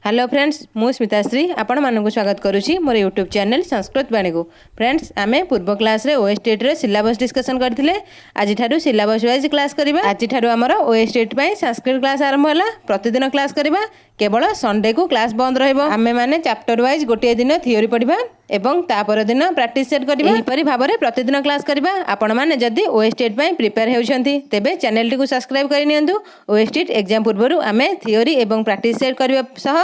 Hello friends मु स्मिताश्री आपण मानक स्वागत करुच्ची मोर यूट्यूब चैनल संस्कृत वाणी को। फ्रेंड्स आमे पूर्व क्लास रे ओएसटेट रे सिलेबस डिस्कशन करथिले। आज ठारू सिलेबस वाइज क्लास करबा। आज ठारू हमर ओएसटेट पई संस्कृत क्लास आरंभ होला। प्रतिदिन क्लास करबा, केवल संडे को क्लास बंद रहइबो। आमे माने चैप्टर वाइज गोटे दिन थ्योरी पढिबा एवं तापर दिन प्रैक्टिस सेट करबा। एही परि भाबरे प्रतिदिन क्लास करबा। आपण माने जदी ओएसटेट पई प्रिपेयर हेउछंती तेबे चैनल टी को सब्सक्राइब करि नियंतु। ओएसटेट एग्जाम पूर्वरु आमे थ्योरी एवं प्रैक्टिस सेट करबा सह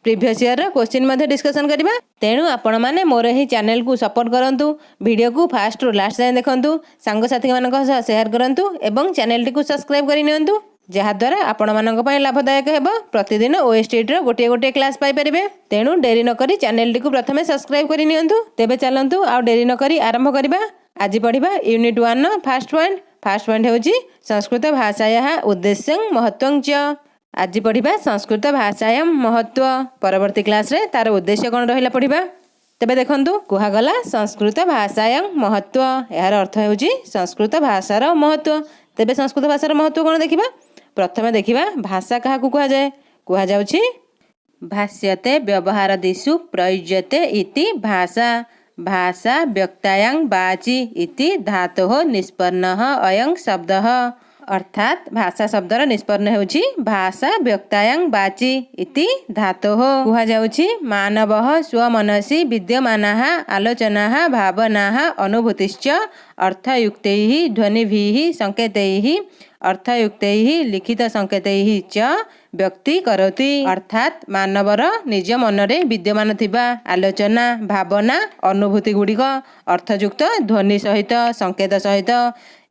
प्रीवियस ईयर क्वेश्चन मध्ये डिस्कशन करबा। तेणु आपण माने मोर ही चैनल को सपोर्ट करंतु, वीडियो को फास्ट रु लास्ट जाय देखंतु, संग साथी मानक सह शेयर करंतु एवं चैनल टी को सब्सक्राइब करि नियंतु, जहा द्वारा आपण मानक पय लाभदायक हेबो। प्रतिदिन ओएसटेट रो गोटे गोटे क्लास पाई परिबे। तेणु डेरी न करी चैनल टी को प्रथमे सब्सक्राइब करि नियंतु। तेबे चलंतु आ डेरी न करी आरंभ करबा। आज पढिबा यूनिट 1 फर्स्ट पॉइंट हेउची संस्कृत भाषायाः उद्देश्यं महत्वं च। आज पढ़िबा संस्कृत भाषायां महत्व। परवर्ती क्लास रे तार उद्देश्य कौन रहिला पढ़िबा। तेबे देखंतु कुहागला संस्कृत भाषायां महत्व, यार अर्थ हेउची संस्कृत भाषार महत्व। तेबे संस्कृत भाषार महत्व कौन देखिबा। प्रथमे देखिबा भाषा काहाकू कुहा जाय। कुहा जाउची भाष्यते व्यवहार दिशु प्रयुज्यते इति भाषा। भाषा व्यक्तायां वाची इति धातोः निष्पन्नः अयं शब्दः। अर्थात भाषा शब्दर निष्पन्न हेउची भाषा व्यक्तायां वाची इति धातोः। कुहा जाउची मानवः स्वमनसि विद्यमानाः आलोचनाः भावनाः अनुभूतिश्च अर्थयुक्तैः ध्वनिभिः संकेतैः अर्थयुक्तैः लिखित संकेतैः च व्यक्ति करोति। अर्थात मानवर निज मनरे विद्यमान थिबा आलोचना भावना अनुभूति गुड़िक अर्थयुक्त ध्वनि सहित संकेत सहित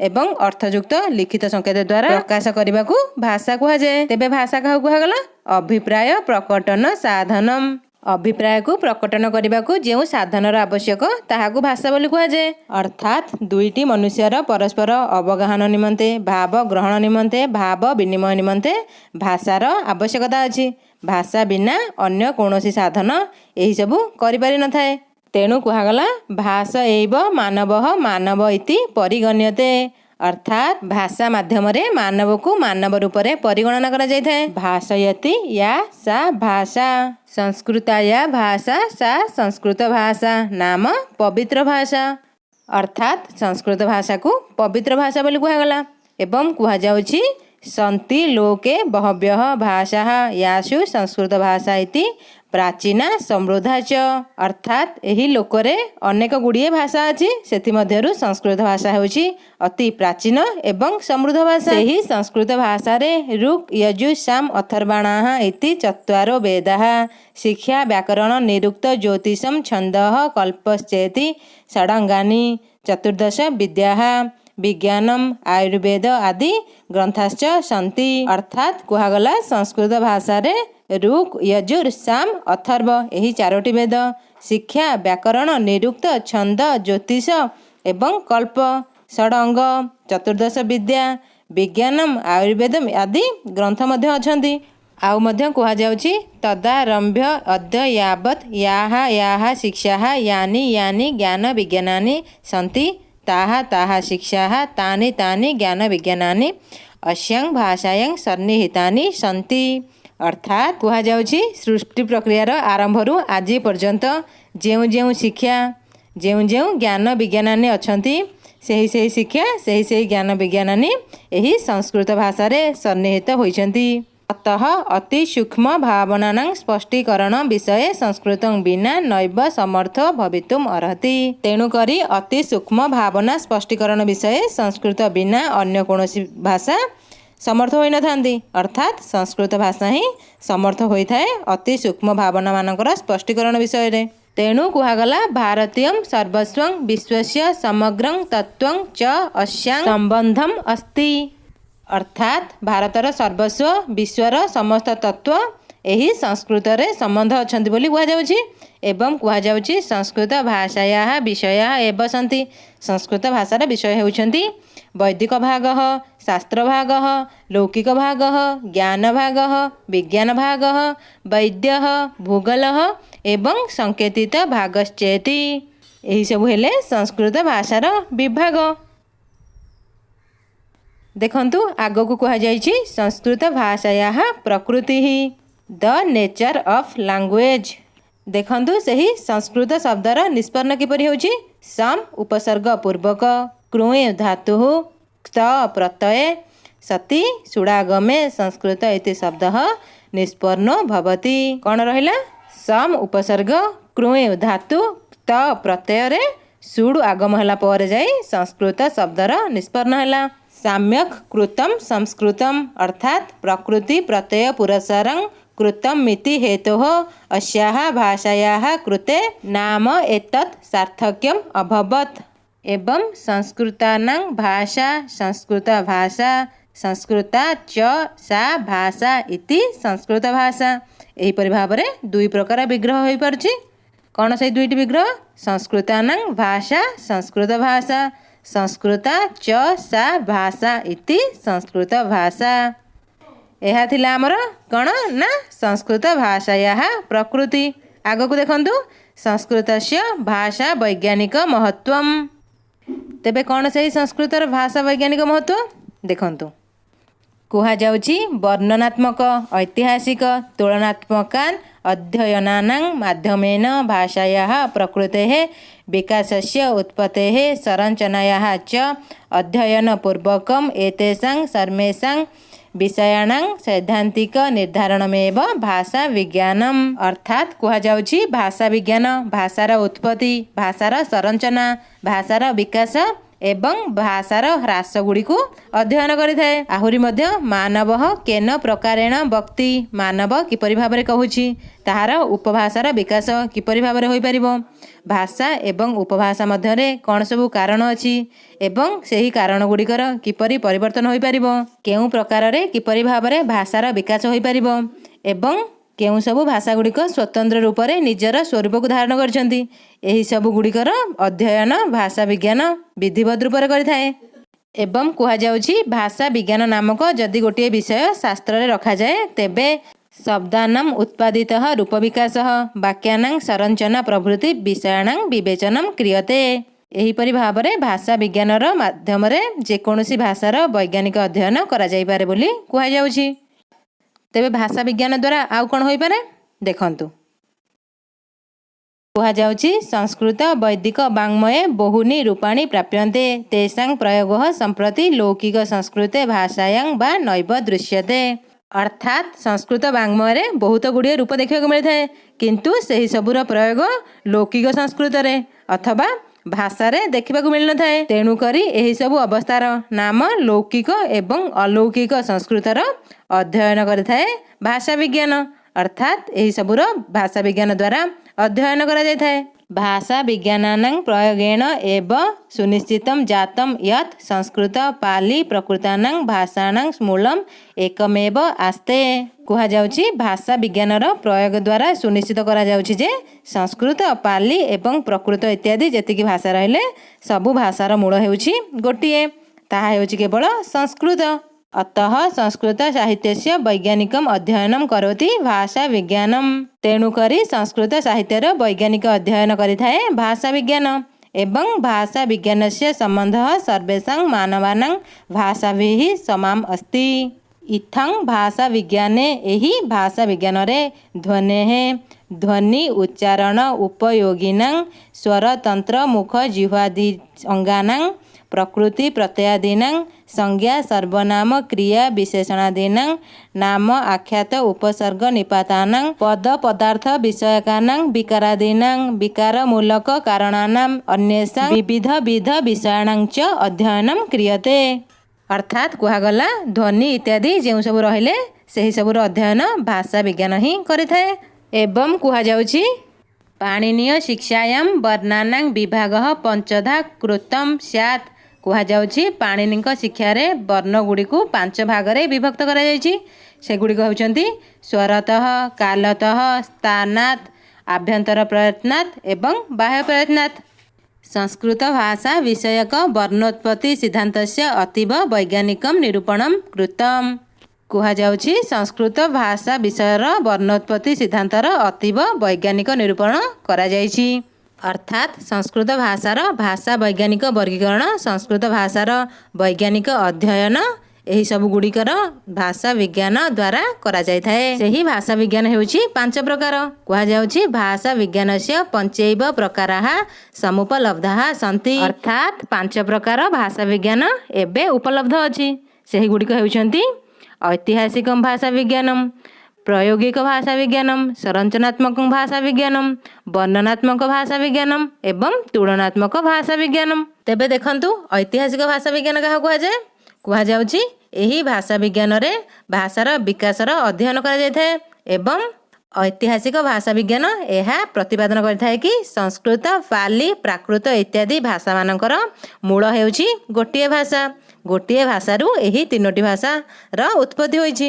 एवं अर्थयुक्त लिखित संकेत द्वारा प्रकाश करने को भाषा कुहा जाए। तेबे भाषा क्या कुहागला अभिप्राय प्रकटन साधनम। अभिप्राय को प्रकटन करने को जो साधनर आवश्यक ताहाकू भाषा बोली कुहा जाए। अर्थात दुईटी मनुष्यर परस्पर अवगाहन निमंते भाव ग्रहण निमंते भाव विनिमय निमंते भाषार आवश्यकता अछि। भाषा बिना अन्य कौनसी साधन यही सबू करि पारि न थाए। तेणु कुहागला भाषा एव मानवः मानव इति परिगण्यते। अर्थात भाषा माध्यम रे मानव को मानव रूप रे परिगणना करा जाय थाए। भाषयति या सा भाषा संस्कृताया भाषा सा संस्कृत भाषा नाम पवित्र भाषा। अर्थात संस्कृत भाषा को पवित्र भाषा बोली कुहागला। एवं कुहा जाउछि सन्ति लोके बहव्यः भाषाः यासु संस्कृत भाषा इति प्राचीना समृद्धा च। अर्थात एही लोकरे अनेक गुड़िए भाषा अछि, सेथि मध्यरु संस्कृत भाषा हेउछि अति प्राचीन एवं समृद्ध भाषा। एही संस्कृत भाषा रे ऋक् यजु साम अथर्वणाः इति चत्वारो वेदाः शिक्षा व्याकरण निरुक्त ज्योतिषं छन्दः कल्पश्चेति षडङ्गानि चतुर्दश विद्याः विज्ञानम आयुर्वेद आदि ग्रंथाश्च सन्ति। अर्थात कुहागला संस्कृत भाषा रे ऋक् यजुर साम अथर्व एही चारोटी वेद शिक्षा व्याकरण निरुक्त छंद ज्योतिष एवं कल्प षडंग चतुर्दश विद्या विज्ञानम आयुर्वेदम आदि ग्रंथ मध्य अछंती। आउ मध्य कुहा जाउछि तदारंभ्य अद्य यावत् याहा याहा शिक्षाः यानि यानि ज्ञान विज्ञानानि सन्ति ताहा ताहा शिक्षाः तानि तानि ज्ञान विज्ञानानि अस्यां भाषायां सन्निहितानि सन्ति। अर्थात कुहा जाउछि सृष्टि प्रक्रियार आरंभरू आज पर्यंत जेउ जेउ शिक्षा जेउ जेउ ज्ञान विज्ञानानि अछंती सेही सेही शिक्षा सेही सेही ज्ञान विज्ञानानि एही संस्कृत भाषा रे सन्निहित होइछंती। अतः अति सूक्ष्म भावनानां स्पष्टीकरण विषये संस्कृतं बिना नैव समर्थो भवितुम अर्हति। तेणु करी अति सूक्ष्म भावना स्पष्टीकरण विषये संस्कृत बिना अन्य कौनसी भाषा समर्थ होई न थांती। अर्थात संस्कृत भाषा ही समर्थ होई थाए अति सूक्ष्म भावना मानकर स्पष्टीकरण विषय रे। तेणु कुहागला भारतीयं सर्वस्वं विश्वस्य समग्रं तत्त्वं च अस्यां संबंधम अस्ति। अर्थात भारतर सर्वस्व विश्वर समस्त तत्व एही संस्कृत रे संबंध अछंती बोली कुहा जाउछि। एवं कुहा जाउछि संस्कृत भाषायाः विषयाः एव सन्ति। संस्कृत भाषार विषय हेउछंती वैदिक भागः शास्त्र भागः लौकिक भागः ज्ञान भागः विज्ञान भागः वैद्यः भूगोलः एवं संकेतित भागश्चेति। एही सब हेले संस्कृत भाषार विभाग। देखंतु आगो को कहा जाइछि संस्कृत भाषायाः प्रकृति। The nature of language. देखंतु सही संस्कृत शब्दर निष्पन्न किपरि होछि। सम उपसर्ग पूर्वक, कृ धातु, क्त प्रत्यय, सति सुडागमे संस्कृत इति शब्दः निष्पन्नो भवति। कौन रहिला? सम उपसर्ग, कृ धातु, क्त प्रत्यय रे सुड आगम होला पर जाई संस्कृत शब्दर निष्पन्न होला। साम्यक कृतम संस्कृतम अर्थात प्रकृति प्रत्यय पुरस्सरं कृतम मिति हेतोः अस्याः भाषायाः कृते नाम एतत् सार्थक्यम अभवत्। एवं संस्कृतानां भाषा संस्कृत भाषा संस्कृता च सा भाषा इति संस्कृत भाषा। एहिपरि भाବରେ दुई प्रकार विग्रह होई पारुछि। कौन से दुईटी विग्रह? संस्कृतानां भाषा संस्कृत भाषा संस्कृता च सा भाषा इति संस्कृत भाषा। यह थिला आमर कौन ना संस्कृत भाषायाः प्रकृति। आगकू देखंतु संस्कृतस्य भाषा वैज्ञानिक महत्वम। तेबे कौन से संस्कृतर भाषा वैज्ञानिक महत्व देखंतु। कुहा जाउछि वर्णनात्मक ऐतिहासिक तुलनात्मकान् अध्ययनानां माध्यमेन भाषायाः प्रकृतेः विकासस्य उत्पत्तेः संरचनायाः च अध्ययनपूर्वकम् एतेषां सर्वेषां विषयाणां सैद्धांतिक निर्धारणमेव भाषा विज्ञानम। अर्थात कुहा जाउछि भाषा विज्ञान भाषार उत्पत्ति, भाषार संरचना, भाषार विकास एवं भाषार ह्रास गुड़ी को अध्ययन करिथाए। आहुरी मध्य मानव केन प्रकारेण वक्ति मानव किपरि भाबरे कहूछि, ताहार उपभाषार विकास किपरि भाबरे होई परिबो, भाषा एवं उपभाषा मध्यरे कौन सबु कारण अछि एवं सेही कारण गुड़िकर किपरि परिवर्तन होई परिबो, केउ प्रकार रे किपरि भाबरे भाषार विकास होई परिबो एवं केउ सबु भाषा गुड़िक स्वतंत्र रूप से निजर स्वरूप को धारण करछन्ति। एही सबु गुड़िकर अध्ययन भाषा विज्ञान विधिवत रूप से करिथाए। एवं कुहा जाउछि भाषा विज्ञान नामक जदि गोटे विषय शास्त्र रे रखा जाए तेबे शब्दानां उत्पादितः रूप विकासः वाक्यानां संरचना प्रभृति विषयाणां विवेचनं क्रियते। एहीपरि भावरे भाषा विज्ञानर माध्यमरे जेकोनोसी भाषार वैज्ञानिक अध्ययन करा जाई पारे बोली कुहा जाउछि। तेबे भाषा विज्ञान द्वारा आउ कौन हो पारे देखंतु। कुहा जाउछि संस्कृत वैदिक वाङ्मये बहुनी रूपाणि प्राप्यन्ते तेषां प्रयोगः सम्प्रति लौकिक संस्कृते भाषायां वा नैव दृश्यते। अर्थात संस्कृत वाङ्मय बहुत गुड़िए रूप देखा मिलता है किंतु सही सबूर प्रयोग लौकिक संस्कृत रे अथवा भाषा रे देखा मिल न था। तेणुकरी एही सबु अवस्थार नाम लौकिक एवं अलौकिक संस्कृतर अध्ययन करिथाए भाषा विज्ञान। अर्थात एही सबुर भाषा विज्ञान द्वारा अध्ययन करा जायथाए। भाषा विज्ञानानां प्रयोगेण एव सुनिश्चितं जातं यत् संस्कृत पाली प्रकृतानां भाषाणां मूलम् एकमेव आस्ते। कुहा जाउछि भाषा विज्ञानर प्रयोग द्वारा सुनिश्चित करा जाउछि जे संस्कृत पाली एवं प्रकृत इत्यादि जेतिकी भाषा रहिले सबु भाषार मूल हेउछि गोटिए, ताहा हेउछि केवल संस्कृत। अतः संस्कृत साहित्यस्य वैज्ञानिकम अध्ययनम करोति भाषा विज्ञानम। तेणुकरी संस्कृत साहित्यर वैज्ञानिक अध्ययन करिथाए भाषा विज्ञान एवं भाषा विज्ञानस्य सम्बन्धः सर्वेषां मानवानां भाषाभिः समाम् अस्ति। इत्थं भाषा विज्ञाने एहि भाषा विज्ञानरे ध्वनेः ध्वनि उच्चारण उपयोगिनां स्वरतंत्र मुख जिह्वादि अंगानां प्रकृति प्रत्ययादीनां संज्ञा सर्वनाम क्रिया विशेषणादीनां नाम आख्यात उपसर्ग निपातानां पद पदार्थ विषयकानां विकारादीनां विकार मूलक कारणानां अन्येषां विविध विध विषयाणां च अध्ययनं क्रियते। अर्थात कुहागला ध्वनि इत्यादि जो सब रहिले सेही सबुर अध्ययन भाषा विज्ञान ही करिथाए। एवं कुहा जाउछि पाणिनीय शिक्षायां वर्णानां विभागः पंचधा कृतं स्यात्। कुहा जाउछि पाणिनीक शिक्षा रे वर्ण गुड़ी को 5 भाग रे विभक्त करा जायछि। से गुड़ी होउछन्ति स्वरतः कालतः स्थानात् आभ्यंतर प्रयत्नात् एवं बाह्य प्रयत्नात्। संस्कृत भाषा विषयक वर्णोत्पत्ति सिद्धांतस्य अतीव वैज्ञानिकम निरूपणम कृतम। कुहा जाउछि संस्कृत भाषा विषयर वर्णोत्पत्ति सिद्धांतर अतीव वैज्ञानिक निरूपण करा जायछि। अर्थात संस्कृत भाषार भाषा वैज्ञानिक वर्गीकरण संस्कृत भाषार वैज्ञानिक अध्ययन ଏହି ସବୁ ଗୁଡ଼ିକର ଭାଷା ବିଜ୍ଞାନ ଦ୍ୱାରା କରାଯାଇଥାଏ। ସେହି ଭାଷା ବିଜ୍ଞାନ ହେଉଛି 5 ପ୍ରକାର। କୁହାଯାଉଛି ଭାଷା ବିଜ୍ଞାନସ୍ୟ ପଞ୍ଚୈବ ପ୍ରକାରାଃ ସମୁପଲବ୍ଧାଃ ସନ୍ତି। ଅର୍ଥାତ୍ 5 ପ୍ରକାର ଭାଷା ବିଜ୍ଞାନ ଏବେ ଉପଲବ୍ଧ ଅଛି। ସେହିଗୁଡ଼ିକ ହେଉଛନ୍ତି ଐତିହାସିକ ଭାଷା ବିଜ୍ଞାନମ୍, ପ୍ରାୟୋଗିକ ଭାଷା ବିଜ୍ଞାନମ୍, ସଂରଚନାତ୍ମକ ଭାଷା ବିଜ୍ଞାନମ୍, ବର୍ଣ୍ଣନାତ୍ମକ ଭାଷା ବିଜ୍ଞାନମ୍ ଏବଂ ତୁଳନାତ୍ମକ ଭାଷା ବିଜ୍ଞାନମ୍। ତେବେ ଦେଖନ୍ତୁ ଐତିହାସିକ ଭାଷା ବିଜ୍ଞାନ କାହାକୁ କୁହାଯାଏ? କୁହାଯାଉଛି ଏହି ଭାଷା ବିଜ୍ଞାନରେ ଭାଷାର ବିକାଶର ଅଧ୍ୟୟନ କରାଯାଇଥାଏ ଏବଂ ଐତିହାସିକ ଭାଷା ବିଜ୍ଞାନ ଏହା ପ୍ରତିପାଦନ କରିଥାଏ କି ସଂସ୍କୃତ, ପାଲି, ପ୍ରାକୃତ ଇତ୍ୟାଦି ଭାଷାମାନଙ୍କର ମୂଳ ହେଉଛି ଗୋଟିଏ ଭାଷା। ଗୋଟିଏ ଭାଷାରୁ ଏହି 3ଟି ଭାଷାର ଉତ୍ପତ୍ତି ହୋଇଛି।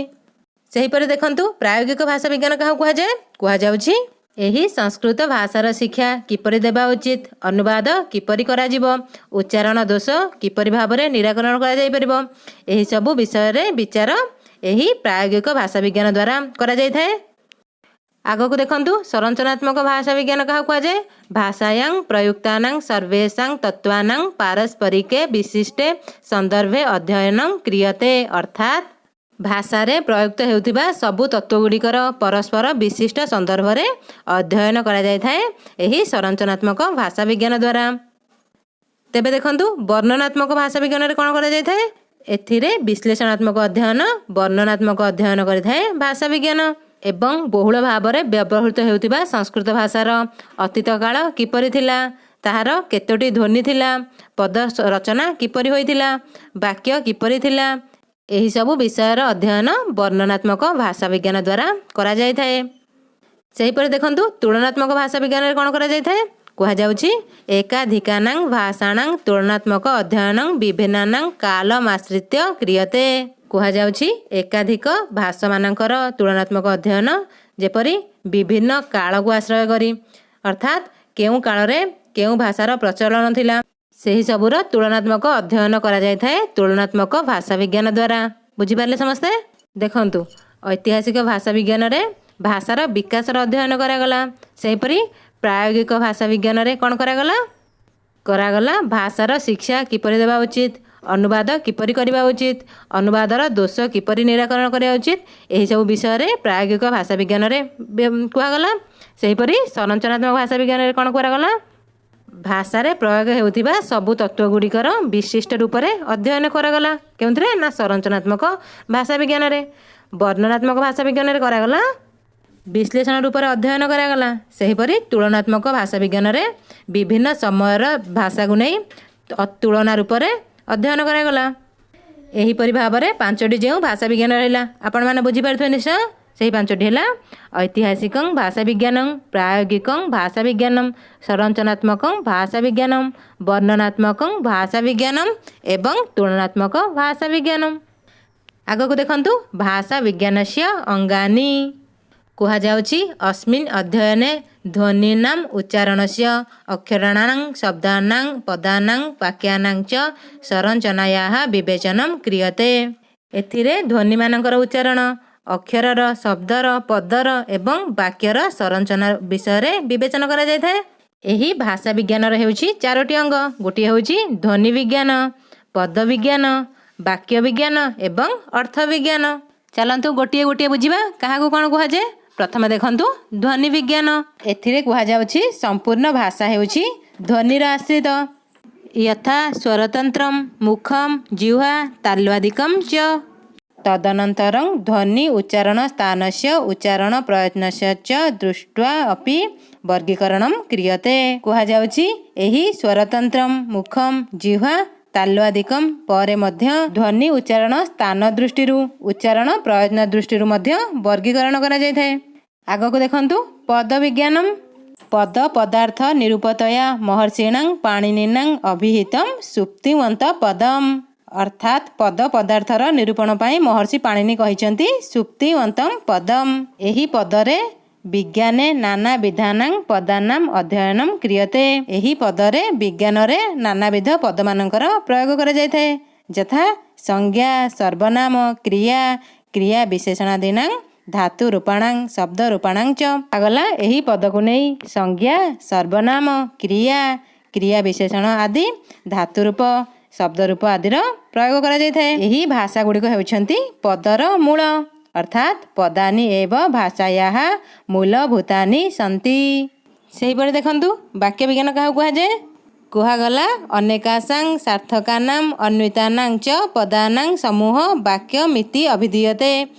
ସେହିପରି ଦେଖନ୍ତୁ ପ୍ରାୟୋଗିକ ଭାଷା ବିଜ୍ଞାନ କାହାକୁ କୁହାଯାଏ? କୁହାଯାଉଛି ଏହି ସଂସ୍କୃତ ଭାଷାର ଶିକ୍ଷା କିପରି ଦେବା ଉଚିତ, ଅନୁବାଦ କିପରି କରାଯିବ, ଉଚ୍ଚାରଣ ଦୋଷ କିପରି ଭାବରେ ନିରାକରଣ କରାଯାଇପାରିବ, ଏହିସବୁ ବିଷୟରେ ବିଚାର ଏହି ପ୍ରାୟୋଗିକ ଭାଷା ବିଜ୍ଞାନ ଦ୍ୱାରା କରାଯାଇଥାଏ। ଆଗକୁ ଦେଖନ୍ତୁ ସଂରଚନାତ୍ମକ ଭାଷା ବିଜ୍ଞାନ କାହାକୁ କୁହାଯାଏ? ଭାଷାୟାଂ ପ୍ରୟୁକ୍ତାନାଂ ସର୍ବେଷାଂ ତତ୍ତ୍ୱାନାଂ ପାରସ୍ପରିକେ ବିଶିଷ୍ଟେ ସନ୍ଦର୍ଭେ ଅଧ୍ୟୟନଂ କ୍ରିୟତେ। ଅର୍ଥାତ୍ ଭାଷାରେ ପ୍ରୟୁକ୍ତ ହେଉଥିବା ସବୁ ତତ୍ତ୍ୱଗୁଡ଼ିକର ପରସ୍ପର ବିଶିଷ୍ଟ ସନ୍ଦର୍ଭରେ ଅଧ୍ୟୟନ କରାଯାଇଥାଏ ଏହି ସଂରଚନାତ୍ମକ ଭାଷା ବିଜ୍ଞାନ ଦ୍ୱାରା। ତେବେ ଦେଖନ୍ତୁ ବର୍ଣ୍ଣନାତ୍ମକ ଭାଷା ବିଜ୍ଞାନରେ କ'ଣ କରାଯାଇଥାଏ? ଏଥିରେ ବିଶ୍ଳେଷଣାତ୍ମକ ଅଧ୍ୟୟନ, ବର୍ଣ୍ଣନାତ୍ମକ ଅଧ୍ୟୟନ କରିଥାଏ ଭାଷା ବିଜ୍ଞାନ ଏବଂ ବହୁଳ ଭାବରେ ବ୍ୟବହୃତ ହେଉଥିବା ସଂସ୍କୃତ ଭାଷାର ଅତୀତ କାଳ କିପରି ଥିଲା, ତାହାର କେତୋଟି ଧ୍ୱନି ଥିଲା, ପଦ ରଚନା କିପରି ହୋଇଥିଲା, ବାକ୍ୟ କିପରି ଥିଲା, ଏହିସବୁ ବିଷୟର ଅଧ୍ୟୟନ ବର୍ଣ୍ଣନାତ୍ମକ ଭାଷା ବିଜ୍ଞାନ ଦ୍ୱାରା କରାଯାଇଥାଏ। ସେହିପରି ଦେଖନ୍ତୁ ତୁଳନାତ୍ମକ ଭାଷା ବିଜ୍ଞାନରେ କ'ଣ କରାଯାଇଥାଏ? କୁହାଯାଉଛି ଏକାଧିକାନାଂ ଭାଷାଣାଂ ତୁଳନାତ୍ମକ ଅଧ୍ୟୟନଂ ବିଭିନ୍ନାନାଂ କାଲମାଶ୍ରିତ୍ୟ କ୍ରିୟତେ। କୁହାଯାଉଛି ଏକାଧିକ ଭାଷାମାନଙ୍କର ତୁଳନାତ୍ମକ ଅଧ୍ୟୟନ ଯେପରି ବିଭିନ୍ନ କାଳକୁ ଆଶ୍ରୟ କରି, ଅର୍ଥାତ୍ କେଉଁ କାଳରେ କେଉଁ ଭାଷାର ପ୍ରଚଳନ ଥିଲା ସେହି ସବୁର ତୁଳନାତ୍ମକ ଅଧ୍ୟୟନ କରାଯାଇଥାଏ ତୁଳନାତ୍ମକ ଭାଷା ବିଜ୍ଞାନ ଦ୍ୱାରା। ବୁଝିପାରିଲେ ସମସ୍ତେ? ଦେଖନ୍ତୁ ଐତିହାସିକ ଭାଷା ବିଜ୍ଞାନରେ ଭାଷାର ବିକାଶର ଅଧ୍ୟୟନ କରାଗଲା। ସେହିପରି ପ୍ରାୟୋଗିକ ଭାଷା ବିଜ୍ଞାନରେ କ'ଣ କରାଗଲା ଭାଷାର ଶିକ୍ଷା କିପରି ଦେବା ଉଚିତ, ଅନୁବାଦ କିପରି କରିବା ଉଚିତ, ଅନୁବାଦର ଦୋଷ କିପରି ନିରାକରଣ କରିବା ଉଚିତ, ଏହିସବୁ ବିଷୟରେ ପ୍ରାୟୋଗିକ ଭାଷା ବିଜ୍ଞାନରେ କୁହାଗଲା। ସେହିପରି ସଂରଚନାତ୍ମକ ଭାଷା ବିଜ୍ଞାନରେ କ'ଣ କରାଗଲା? ଭାଷାରେ ପ୍ରୟୋଗ ହେଉଥିବା ସବୁ ତତ୍ତ୍ୱଗୁଡ଼ିକର ବିଶିଷ୍ଟ ରୂପରେ ଅଧ୍ୟୟନ କରାଗଲା। କେଉଁଥିରେ? ନା ସଂରଚନାତ୍ମକ ଭାଷା ବିଜ୍ଞାନରେ। ବର୍ଣ୍ଣନାତ୍ମକ ଭାଷା ବିଜ୍ଞାନରେ କରାଗଲା ବିଶ୍ଳେଷଣ ରୂପରେ ଅଧ୍ୟୟନ କରାଗଲା। ସେହିପରି ତୁଳନାତ୍ମକ ଭାଷା ବିଜ୍ଞାନରେ ବିଭିନ୍ନ ସମୟର ଭାଷାକୁ ନେଇ ତୁଳନା ରୂପରେ ଅଧ୍ୟୟନ କରାଗଲା। ଏହିପରି ଭାବରେ 5ଟି ଯେଉଁ ଭାଷା ବିଜ୍ଞାନ ରହିଲା ଆପଣମାନେ ବୁଝିପାରୁଥିବେ ନିଶ୍ଚୟ। ସେହି 5ଟି ହେଲା ଐତିହାସିକଂ ଭାଷା ବିଜ୍ଞାନଂ, ପ୍ରାୟୋଗିକଂ ଭାଷା ବିଜ୍ଞାନମ୍, ସଂରଚନାତ୍ମକଂ ଭାଷା ବିଜ୍ଞାନମ୍, ବର୍ଣ୍ଣନାତ୍ମକଂ ଭାଷା ବିଜ୍ଞାନମ୍ ଏବଂ ତୁଳନାତ୍ମକ ଭାଷା ବିଜ୍ଞାନମ୍। ଆଗକୁ ଦେଖନ୍ତୁ ଭାଷା ବିଜ୍ଞାନସ୍ୟ ଅଙ୍ଗାନି। କୁହାଯାଉଛି ଅସ୍ମିନ୍ ଅଧ୍ୟୟନେ ଧ୍ୱନୀନାଂ ଉଚ୍ଚାରଣସ୍ୟ ଅକ୍ଷରାଣାଂ ଶବ୍ଦାନାଂ ପଦାନାଂ ବାକ୍ୟାନାଂ ଚ ସଂରଚନାୟାଃ ବିବେଚନଂ କ୍ରିୟତେ। ଏଥିରେ ଧ୍ୱନିମାନଙ୍କର ଉଚ୍ଚାରଣ, ଅକ୍ଷରର, ଶବ୍ଦର, ପଦର ଏବଂ ବାକ୍ୟର ସଂରଚନା ବିଷୟରେ ବିବେଚନା କରାଯାଇଥାଏ। ଏହି ଭାଷା ବିଜ୍ଞାନର ହେଉଛି 4ଟି ଅଙ୍ଗ। ଗୋଟିଏ ହେଉଛି ଧ୍ୱନି ବିଜ୍ଞାନ, ପଦ ବିଜ୍ଞାନ, ବାକ୍ୟ ବିଜ୍ଞାନ ଏବଂ ଅର୍ଥ ବିଜ୍ଞାନ। ଚାଲନ୍ତୁ ଗୋଟିଏ ଗୋଟିଏ ବୁଝିବା କାହାକୁ କ'ଣ କୁହାଯାଏ। ପ୍ରଥମେ ଦେଖନ୍ତୁ ଧ୍ୱନି ବିଜ୍ଞାନ। ଏଥିରେ କୁହାଯାଉଛି ସମ୍ପୂର୍ଣ୍ଣ ଭାଷା ହେଉଛି ଧ୍ୱନିର ଆଶ୍ରିତ। ଯଥା ସ୍ୱରତନ୍ତ୍ରମ୍ ମୁଖମ୍ ଜିହ୍ୱା ତାଲ୍ୱାଦିକମ୍ ଚ। ତଦନନ୍ତରଂ ଧ୍ୱନି ଉଚ୍ଚାରଣ ସ୍ଥାନସ୍ୟ ଉଚ୍ଚାରଣ ପ୍ରୟତ୍ନସ୍ୟ ଚ ଦୃଷ୍ଟ୍ୱା ଅପି ବର୍ଗୀକରଣମ୍ କ୍ରିୟତେ। କୁହାଯାଉଛି ଏହି ସ୍ୱରତନ୍ତ୍ରମ୍ ମୁଖମ୍ ଜିହ୍ୱା ତାଲ୍ୱାଦିକମ୍ ପରେ ମଧ୍ୟ ଧ୍ୱନି ଉଚ୍ଚାରଣ ସ୍ଥାନ ଦୃଷ୍ଟିରୁ, ଉଚ୍ଚାରଣ ପ୍ରୟତ୍ନ ଦୃଷ୍ଟିରୁ ମଧ୍ୟ ବର୍ଗୀକରଣ କରାଯାଇଥାଏ। ଆଗକୁ ଦେଖନ୍ତୁ ପଦ ବିଜ୍ଞାନମ୍। ପଦ ପଦାର୍ଥ ନିରୂପତୟା ମହର୍ଷିଣାଂ ପାଣିନିନାଂ ଅଭିହିତମ୍ ସୁପ୍ତିମନ୍ତ ପଦମ୍। ଅର୍ଥାତ୍ ପଦ ପଦାର୍ଥର ନିରୂପଣ ପାଇଁ ମହର୍ଷି ପାଣିନି କହିଛନ୍ତି ସୁପ୍ତିମନ୍ତମ୍ ପଦମ୍। ଏହି ପଦରେ ବିଜ୍ଞାନେ ନାନା ବିଧାନାଂ ପଦାନାଂ ଅଧ୍ୟୟନମ୍ କ୍ରିୟତେ। ଏହି ପଦରେ ବିଜ୍ଞାନରେ ନାନାବିଧ ପଦମାନଙ୍କର ପ୍ରୟୋଗ କରାଯାଇଥାଏ। ଯଥା ସଂଜ୍ଞା, ସର୍ବନାମ, କ୍ରିୟା, କ୍ରିୟା ବିଶେଷଣାଦୀନାଂ ଧାତୁ ରୂପାଣାଂ ଶବ୍ଦ ରୂପାଣାଂ ଚ। ଗଲା ଏହି ପଦକୁ ନେଇ ସଂଜ୍ଞା, ସର୍ବନାମ, କ୍ରିୟା, କ୍ରିୟା ବିଶେଷଣ ଆଦି ଧାତୁ ରୂପ ଶବ୍ଦ ରୂପ ଆଦିର ପ୍ରୟୋଗ କରାଯାଇଥାଏ। ଏହି ଭାଷା ଗୁଡ଼ିକ ହେଉଛନ୍ତି ପଦର ମୂଳ ଅର୍ଥାତ୍ ପଦାନି ଏବ ଭାଷାୟାଃ ମୂଲଭୂତାନି ସନ୍ତି। ସେହିପରି ଦେଖନ୍ତୁ ବାକ୍ୟ ବିଜ୍ଞାନ କାହାକୁ କୁହାଯାଏ? କୁହାଗଲା ଅନେକାସାଂ ସାର୍ଥକାନାଂ ଅନ୍ୱିତାନାଂ ଚ ପଦାନାଂ ସମୂହ ବାକ୍ୟମିତି ଅଭିଧୀୟତେ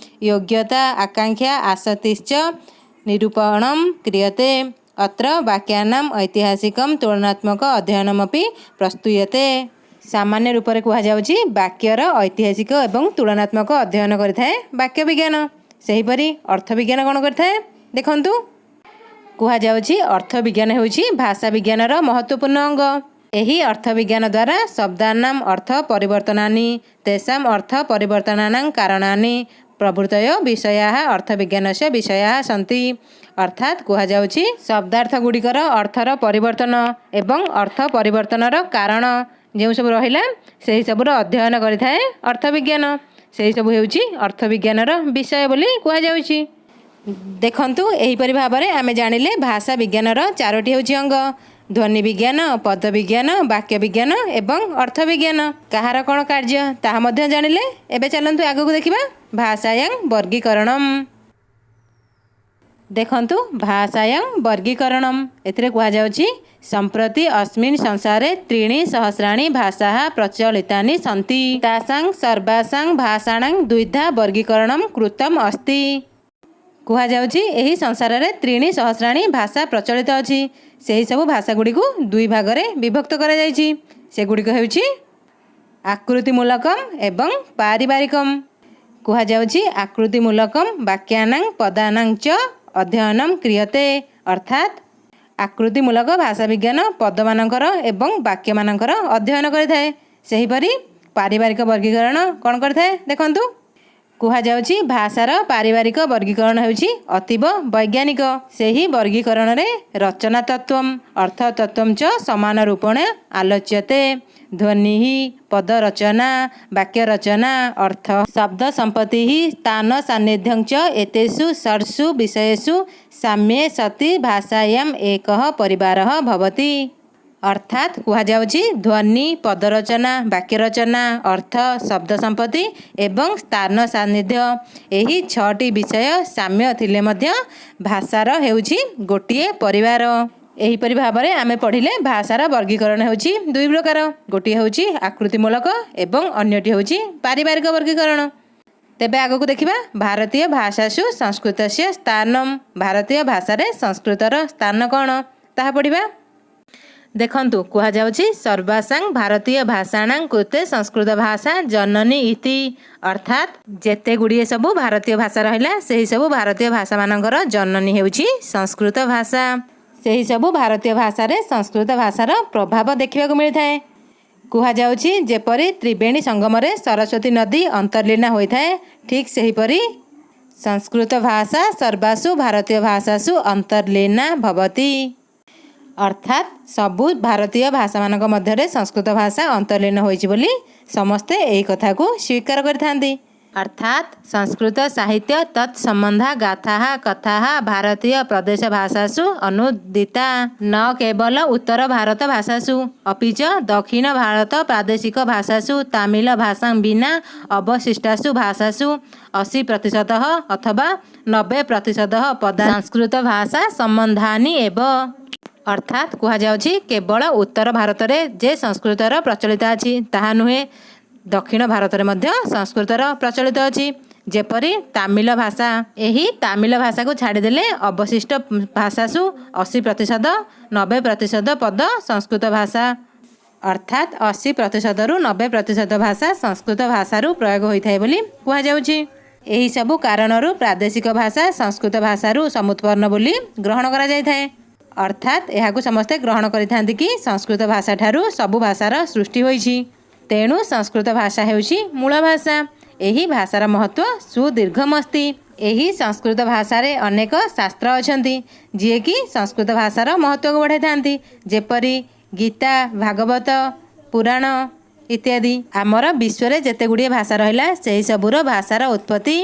ଯୋଗ୍ୟତା ଆକାଂକ୍ଷା ଆସକ୍ତିଶ୍ଚ ନିରୂପଣଂ କ୍ରିୟତେ ଅତ୍ର ବାକ୍ୟାନାଂ ଐତିହାସିକଂ ତୁଳନାତ୍ମକ ଅଧ୍ୟୟନମପି ପ୍ରସ୍ତୁୟତେ। ସାମାନ୍ୟ ରୂପରେ କୁହାଯାଉଛି ବାକ୍ୟର ଐତିହାସିକ ଏବଂ ତୁଳନାତ୍ମକ ଅଧ୍ୟୟନ କରିଥାଏ ବାକ୍ୟ ବିଜ୍ଞାନ। ସେହିପରି ଅର୍ଥ ବିଜ୍ଞାନ କ'ଣ କରିଥାଏ? ଦେଖନ୍ତୁ କୁହାଯାଉଛି ଅର୍ଥ ବିଜ୍ଞାନ ହେଉଛି ଭାଷା ବିଜ୍ଞାନର ମହତ୍ତ୍ୱପୂର୍ଣ୍ଣ ଅଙ୍ଗ। ଏହି ଅର୍ଥ ବିଜ୍ଞାନ ଦ୍ୱାରା ଶବ୍ଦାନାଂ ଅର୍ଥ ପରିବର୍ତ୍ତନାନି ତେଷାଂ ଅର୍ଥ ପରିବର୍ତ୍ତନାନାଂ କାରଣାନି ପ୍ରଭୃତୟ ବିଷୟାଃ ଅର୍ଥ ବିଜ୍ଞାନସ୍ୟ ବିଷୟାଃ ସନ୍ତି। ଅର୍ଥାତ୍ କୁହାଯାଉଛି ଶବ୍ଦାର୍ଥ ଗୁଡ଼ିକର ଅର୍ଥର ପରିବର୍ତ୍ତନ ଏବଂ ଅର୍ଥ ପରିବର୍ତ୍ତନର କାରଣ ଯେଉଁ ସବୁ ରହିଲା ସେହି ସବୁର ଅଧ୍ୟୟନ କରିଥାଏ ଅର୍ଥ ବିଜ୍ଞାନ। ସେହି ସବୁ ହେଉଛି ଅର୍ଥ ବିଜ୍ଞାନର ବିଷୟ ବୋଲି କୁହାଯାଉଛି। ଦେଖନ୍ତୁ ଏହିପରି ଭାବରେ ଆମେ ଜାଣିଲେ ଭାଷା ବିଜ୍ଞାନର ଚାରୋଟି ହେଉଛି ଅଙ୍ଗ ଧ୍ୱନି ବିଜ୍ଞାନ, ପଦ ବିଜ୍ଞାନ, ବାକ୍ୟ ବିଜ୍ଞାନ ଏବଂ ଅର୍ଥ ବିଜ୍ଞାନ। କାହାର କ'ଣ କାର୍ଯ୍ୟ ତାହା ମଧ୍ୟ ଜାଣିଲେ। ଏବେ ଚାଲନ୍ତୁ ଆଗକୁ ଦେଖିବା ଭାଷାୟାଂ ବର୍ଗୀକରଣମ୍। ଦେଖନ୍ତୁ ଭାଷାୟାଂ ବର୍ଗୀକରଣମ୍ ଏଥିରେ କୁହାଯାଉଛି ସମ୍ପ୍ରତି अस्मिन् संसारे 3 सहस्राणि भाषाः प्रचलितानि सन्ति तासां सर्वासां भाषाणां द्विधा वर्गीकरणं कृतम् अस्ति। କୁହାଯାଉଛି ଏହି ସଂସାରରେ 3 सहस्राणि ଭାଷା ପ୍ରଚଳିତ ଅଛି। ସେହି ସବୁ ଭାଷା ଗୁଡ଼ିକୁ ଦୁଇ ଭାଗରେ ବିଭକ୍ତ କରାଯାଇଛି। ସେଗୁଡ଼ିକ ହେଉଛି ଆକୃତିମୂଳକମ୍ ଏବଂ ପାରିବାରିକମ୍। କୁହାଯାଉଛି ଆକୃତିମୂଳକମ୍ ବାକ୍ୟାନାଂ ପଦାନାଂ ଚ ଅଧ୍ୟୟନଂ କ୍ରିୟତେ ଅର୍ଥାତ୍ ଆକୃତିମୂଳକ ଭାଷା ବିଜ୍ଞାନ ପଦମାନଙ୍କର ଏବଂ ବାକ୍ୟମାନଙ୍କର ଅଧ୍ୟୟନ କରିଥାଏ। ସେହିପରି ପାରିବାରିକ ବର୍ଗୀକରଣ କ'ଣ କରିଥାଏ? ଦେଖନ୍ତୁ କୁହାଯାଉଛି ଭାଷାର ପାରିବାରିକ ବର୍ଗୀକରଣ ହେଉଛି ଅତୀବ ବୈଜ୍ଞାନିକ। ସେହି ବର୍ଗୀକରଣରେ ରଚନା ତତ୍ତ୍ୱମ୍ ଅର୍ଥ ତତ୍ତ୍ୱମ୍ ଚ ସମାନ ରୂପେଣ ଆଲୋଚ୍ୟତେ ଧ୍ୱନିଃ ପଦ ରଚନା ବାକ୍ୟ ରଚନା ଅର୍ଥ ଶବ୍ଦ ସମ୍ପତ୍ତିଃ ସ୍ଥାନ ସାନ୍ନିଧ୍ୟଂ ଚ ଏତେଷୁ ଷଟ୍ସୁ ବିଷୟେଷୁ ସାମ୍ୟେ ସତି ଭାଷାୟାମ୍ ଏକଃ ପରିବାରଃ ଭବତି। ଅର୍ଥାତ୍ କୁହାଯାଉଛି ଧ୍ୱନି ପଦ ରଚନା ବାକ୍ୟ ରଚନା ଅର୍ଥ ଶବ୍ଦ ସମ୍ପତ୍ତି ଏବଂ ସ୍ଥାନ ସାନ୍ନିଧ୍ୟ ଏହି 6ଟି ବିଷୟ ସାମ୍ୟ ଥିଲେ ମଧ୍ୟ ଭାଷାର ହେଉଛି ଗୋଟିଏ ପରିବାର। ଏହିପରି ଭାବରେ ଆମେ ପଢ଼ିଲେ ଭାଷାର ବର୍ଗୀକରଣ ହେଉଛି ଦୁଇ ପ୍ରକାର। ଗୋଟିଏ ହେଉଛି ଆକୃତିମୂଳକ ଏବଂ ଅନ୍ୟଟି ହେଉଛି ପାରିବାରିକ ବର୍ଗୀକରଣ। ତେବେ ଆଗକୁ ଦେଖିବା ଭାରତୀୟ ଭାଷାସୁ ସଂସ୍କୃତସ୍ୟ ସ୍ଥାନମ୍। ଭାରତୀୟ ଭାଷାରେ ସଂସ୍କୃତର ସ୍ଥାନ କ'ଣ ତାହା ପଢ଼ିବା। ଦେଖନ୍ତୁ କୁହାଯାଉଛି ସର୍ବାସାଂ ଭାରତୀୟ ଭାଷାଣାଂ କୃତେ ସଂସ୍କୃତ ଭାଷା ଜନନୀ ଇତି ଅର୍ଥାତ୍ ଯେତେ ଗୁଡ଼ିଏ ସବୁ ଭାରତୀୟ ଭାଷା ରହିଲା ସେହି ସବୁ ଭାରତୀୟ ଭାଷାମାନଙ୍କର ଜନନୀ ହେଉଛି ସଂସ୍କୃତ ଭାଷା। ସେହି ସବୁ ଭାରତୀୟ ଭାଷାରେ ସଂସ୍କୃତ ଭାଷାର ପ୍ରଭାବ ଦେଖିବାକୁ ମିଳିଥାଏ। କୁହାଯାଉଛି ଯେପରି ତ୍ରିବେଣୀ ସଙ୍ଗମରେ ସରସ୍ୱତୀ ନଦୀ ଅନ୍ତର୍ଲୀନା ହୋଇଥାଏ ଠିକ୍ ସେହିପରି ସଂସ୍କୃତ ଭାଷା ସର୍ବାସୁ ଭାରତୀୟ ଭାଷାସୁ ଅନ୍ତର୍ଲୀନା ଭବତି ଅର୍ଥାତ୍ ସବୁ ଭାରତୀୟ ଭାଷାମାନଙ୍କ ମଧ୍ୟରେ ସଂସ୍କୃତ ଭାଷା ଅନ୍ତର୍ଲୀନ ହୋଇଛି ବୋଲି ସମସ୍ତେ ଏହି କଥାକୁ ସ୍ୱୀକାର କରିଥାନ୍ତି। ଅର୍ଥାତ୍ ସଂସ୍କୃତ ସାହିତ୍ୟ ତତ୍ ସମ୍ବନ୍ଧା ଗାଥାଃ କଥାଃ ଭାରତୀୟ ପ୍ରଦେଶ ଭାଷାସୁ ଅନୁଦିତା ନ କେବଳ ଉତ୍ତର ଭାରତ ଭାଷାସୁ ଅପିଚ ଦକ୍ଷିଣ ଭାରତ ପ୍ରାଦେଶିକ ଭାଷାସୁ ତାମିଲ ଭାଷାଂ ବିନା ଅବଶିଷ୍ଟାସୁ ଭାଷାସୁ 80% ଅଥବା 90% ପଦା ସଂସ୍କୃତ ଭାଷା ସମ୍ବନ୍ଧାନି ଏବ। ଅର୍ଥାତ୍ କୁହାଯାଉଛି କେବଳ ଉତ୍ତର ଭାରତରେ ଯେ ସଂସ୍କୃତର ପ୍ରଚଳିତ ଅଛି ତାହା ନୁହେଁ, ଦକ୍ଷିଣ ଭାରତରେ ମଧ୍ୟ ସଂସ୍କୃତର ପ୍ରଚଳିତ ଅଛି। ଯେପରି ତାମିଲ ଭାଷା, ଏହି ତାମିଲ ଭାଷାକୁ ଛାଡ଼ିଦେଲେ ଅବଶିଷ୍ଟ ଭାଷାସୁ 80% 90% ପଦ ସଂସ୍କୃତ ଭାଷା। ଅର୍ଥାତ୍ 80%ରୁ 90% ଭାଷା ସଂସ୍କୃତ ଭାଷାରୁ ପ୍ରୟୋଗ ହୋଇଥାଏ ବୋଲି କୁହାଯାଉଛି। ଏହିସବୁ କାରଣରୁ ପ୍ରାଦେଶିକ ଭାଷା ସଂସ୍କୃତ ଭାଷାରୁ ସମୁତ୍ପନ୍ନ ବୋଲି ଗ୍ରହଣ କରାଯାଇଥାଏ। ଅର୍ଥାତ୍ ଏହାକୁ ସମସ୍ତେ ଗ୍ରହଣ କରିଥାନ୍ତି କି ସଂସ୍କୃତ ଭାଷା ଠାରୁ ସବୁ ଭାଷାର ସୃଷ୍ଟି ହୋଇଛି। ତେଣୁ ସଂସ୍କୃତ ଭାଷା ହେଉଛି ମୂଳ ଭାଷା। ଏହି ଭାଷାର ମହତ୍ତ୍ୱ ସୁଦୀର୍ଘମସ୍ତି। ଏହି ସଂସ୍କୃତ ଭାଷାରେ ଅନେକ ଶାସ୍ତ୍ର ଅଛନ୍ତି ଯିଏକି ସଂସ୍କୃତ ଭାଷାର ମହତ୍ତ୍ୱକୁ ବଢ଼ାଇଥାନ୍ତି, ଯେପରି ଗୀତା, ଭାଗବତ, ପୁରାଣ ଇତ୍ୟାଦି। ଆମର ବିଶ୍ୱରେ ଯେତେ ଗୁଡ଼ିଏ ଭାଷା ରହିଲା ସେହି ସବୁର ଭାଷାର ଉତ୍ପତ୍ତି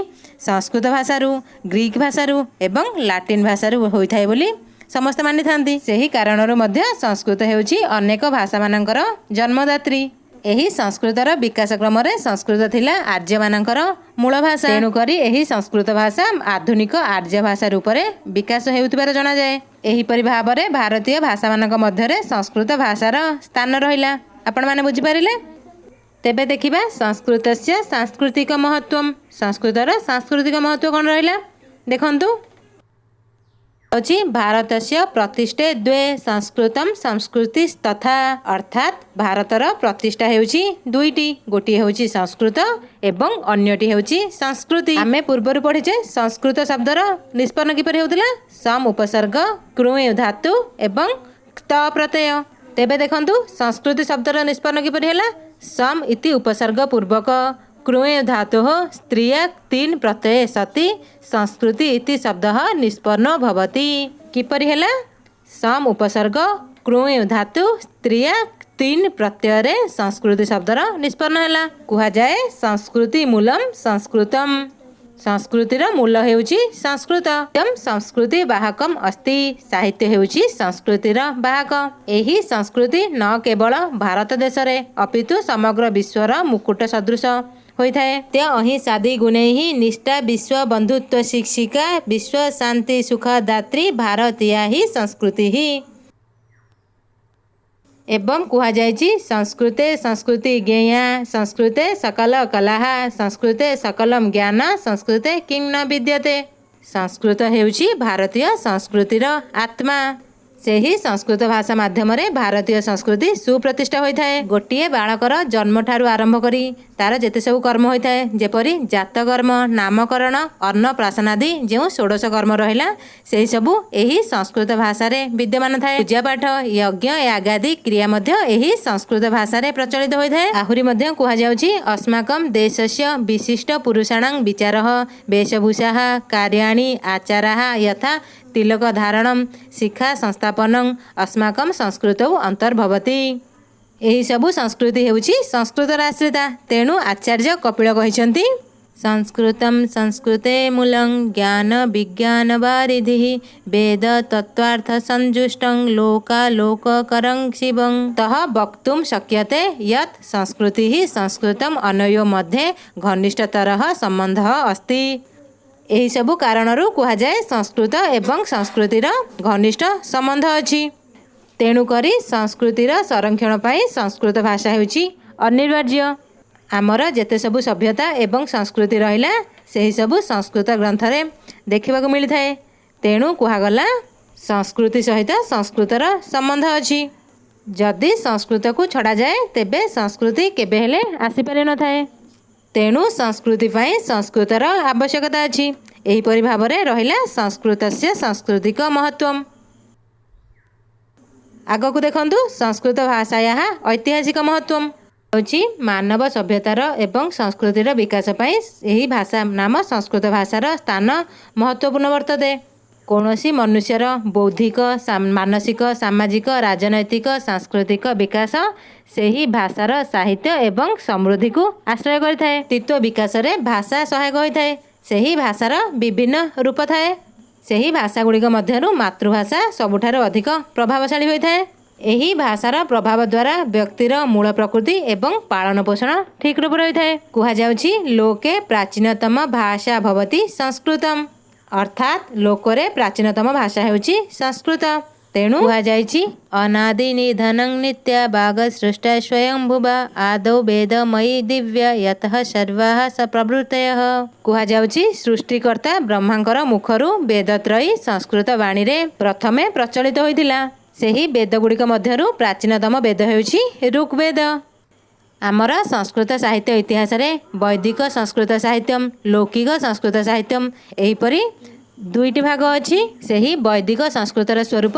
ସଂସ୍କୃତ ଭାଷାରୁ, ଗ୍ରୀକ୍ ଭାଷାରୁ ଏବଂ ଲାଟିନ୍ ଭାଷାରୁ ହୋଇଥାଏ ବୋଲି ସମସ୍ତେ ମାନିଥାନ୍ତି। ସେହି କାରଣରୁ ମଧ୍ୟ ସଂସ୍କୃତ ହେଉଛି ଅନେକ ଭାଷାମାନଙ୍କର ଜନ୍ମଦାତ୍ରୀ। ଏହି ସଂସ୍କୃତର ବିକାଶ କ୍ରମରେ ସଂସ୍କୃତ ଥିଲା ଆର୍ଯ୍ୟମାନଙ୍କର ମୂଳ ଭାଷା। ତେଣୁକରି ଏହି ସଂସ୍କୃତ ଭାଷା ଆଧୁନିକ ଆର୍ଯ୍ୟ ଭାଷା ରୂପରେ ବିକାଶ ହେଉଥିବାର ଜଣାଯାଏ। ଏହିପରି ଭାବରେ ଭାରତୀୟ ଭାଷାମାନଙ୍କ ମଧ୍ୟରେ ସଂସ୍କୃତ ଭାଷାର ସ୍ଥାନ ରହିଲା। ଆପଣମାନେ ବୁଝିପାରିଲେ? ତେବେ ଦେଖିବା ସଂସ୍କୃତସ୍ୟ ସାଂସ୍କୃତିକ ମହତ୍ୱମ୍। ସଂସ୍କୃତର ସାଂସ୍କୃତିକ ମହତ୍ୱ କ'ଣ ରହିଲା ଦେଖନ୍ତୁ। ଅଛି ଭାରତସ୍ୟ ପ୍ରତିଷ୍ଠେ ଦ୍ୱେ ସଂସ୍କୃତಂ ସଂସ୍କୃତି ତଥା। ଅର୍ଥାତ୍ ଭାରତର ପ୍ରତିଷ୍ଠା ହେଉଛି ଦୁଇଟି, ଗୋଟିଏ ହେଉଛି ସଂସ୍କୃତ ଏବଂ ଅନ୍ୟଟି ହେଉଛି ସଂସ୍କୃତି। ଆମେ ପୂର୍ବରୁ ପଢ଼ିଛେ ସଂସ୍କୃତ ଶବ୍ଦର ନିଷ୍ପନ୍ନ କିପରି ହେଉଥିଲା, ସମ୍ ଉପସର୍ଗ କୃ ଧାତୁ ଏବଂ କ୍ତ ପ୍ରତ୍ୟୟ। ତେବେ ଦେଖନ୍ତୁ ସଂସ୍କୃତି ଶବ୍ଦର ନିଷ୍ପନ୍ନ କିପରି ହେଲା, ସମ୍ ଇତି ଉପସର୍ଗ ପୂର୍ବକ କୃ धातु स्त्रिया तीन प्रत्यय सति संस्कृति इति शब्द निष्पन्नो भवति। किपरि हेला, सम उपसर्ग कृ धातु स्त्रिया तीन प्रत्यय संस्कृति शब्दर निष्पन्न हेला। कुहा जाए संस्कृति मूलम संस्कृतम। संस्कृतिर मूल हेउची संस्कृत। संस्कृति वाहकम अस्ति। साहित्य हेउची संस्कृतिर वाहक। एही संस्कृति न केवल भारत देश रे अपितु समग्र विश्वर मुकुट सदृश होता है। ते अहिंसादि गुणे ही निष्ठा विश्व बंधुत्व शिक्षिका विश्व शांति सुख दात्री भारतीय ही संस्कृति ही। एवं कुहा जायछि संस्कृते संस्कृति ज्ञेया संस्कृते सकल कलाः संस्कृते सकलम ज्ञान संस्कृते किं न विद्यते। संस्कृत हेउछि भारतीय संस्कृतिर आत्मा। सेही संस्कृत भाषा माध्यम भारतीय संस्कृति सुप्रतिष्ठा होता है। गोटे बालकर जन्म ठारू आरंभ करी तार जेते सब कर्म होता है, जेपरी जातकर्म नामकरण अन्नप्राशनादि जो 16 कर्म रहिला सेही सबु एही संस्कृत भाषा रे विद्यमान थाए। पूजापाठ यज्ञ यागादि क्रिया मध्य एही संस्कृत भाषा रे प्रचलित होता है। आहुरी मध्य कुहा जाउछि अस्माकं देशस्य विशिष्ट पुरुषाणां विचारः वेशभूषाः कार्याणि आचाराः यथा तिलक धारणम शिक्षा संस्थापनं अस्माकं संस्कृतौ अंतर्भवति। एही सबु संस्कृति हेउछि संस्कृत आश्रिता। तेणु आचार्य कपिल कहिसंति संस्कृतं संस्कृते मूलं ज्ञान विज्ञान वारिधिः वेद तत्त्वार्थ संजुष्टं लोकालोककरं शिवं। तः वक्तुं शक्यते यत् संस्कृतिः संस्कृतम् अनयो मध्ये घनिष्ठतरः सम्बन्धः अस्ति। एही सबु कारणरू कुहा जाए संस्कृत एवं संस्कृतिर घनिष्ठ संबंध अछि। तेणुकरी संस्कृतिर संरक्षण पाई संस्कृत भाषा हेउछि अनिवार्य। आमर जेते सबु सभ्यता एवं संस्कृति रहिला सेही सबु संस्कृत ग्रंथ रे देखिबाकु मिलिथाए। तेणु कुहागला संस्कृति सहित संस्कृतर संबंध अछि। जदि संस्कृत को छड़ा जाए तेबे संस्कृति केबे हेले आसी पारि न थाए। तेणु संस्कृति पाई संस्कृतर आवश्यकता अछि। एहीपरि भावरे रहिला संस्कृतस्य सांस्कृतिक महत्वम। आगकु देखंतु संस्कृत भाषाया ऐतिहासिक महत्वम होछि मानव सभ्यतार एवं संस्कृतिर विकास पाई एही भाषा नाम संस्कृत भाषार स्थान महत्वपूर्ण वर्तते। कौनसी मनुष्यर बौद्धिक मानसिक सामाजिक राजनैतिक सांस्कृतिक विकास सेही भाषार साहित्य एवं समृद्धि को आश्रय करिथाए। व्यक्तित्व विकास रे भाषा सहायक होइथाए। सेही भाषार विभिन्न रूप थाए। सेही भाषा गुड़िक मध्यरु मातृभाषा सबुठारु अधिक प्रभावशाली होइथाए। एही भाषार प्रभाव द्वारा व्यक्तिर मूल प्रकृति एवं पालन पोषण ठीक रूप होइथाए। कुहा जाउछि लोके प्राचीनतम भाषा भवति संस्कृतम। अर्थात लोकरे प्राचीनतम भाषा हेउछि संस्कृत। तेणु कुहा जाइछि अनादि निधनं नित्या बाग सृष्टा स्वयंभुवा आदौ वेदमयी दिव्य यतः सर्वाः स प्रवृत्तयः। कुहा जाउछि सृष्टिकर्ता ब्रह्मांकर मुखरु वेदत्रयी संस्कृत वाणी रे प्रथमे प्रचलित होइतिला। सेही वेद गुड़िक मध्यरु प्राचीनतम वेद हेउछि ऋग्वेद। आमर संस्कृत साहित्य इतिहास रे वैदिक संस्कृत साहित्यम लौकिक संस्कृत साहित्यम एहीपरि दुईटी भाग अछि। सेही वैदिक संस्कृतर स्वरूप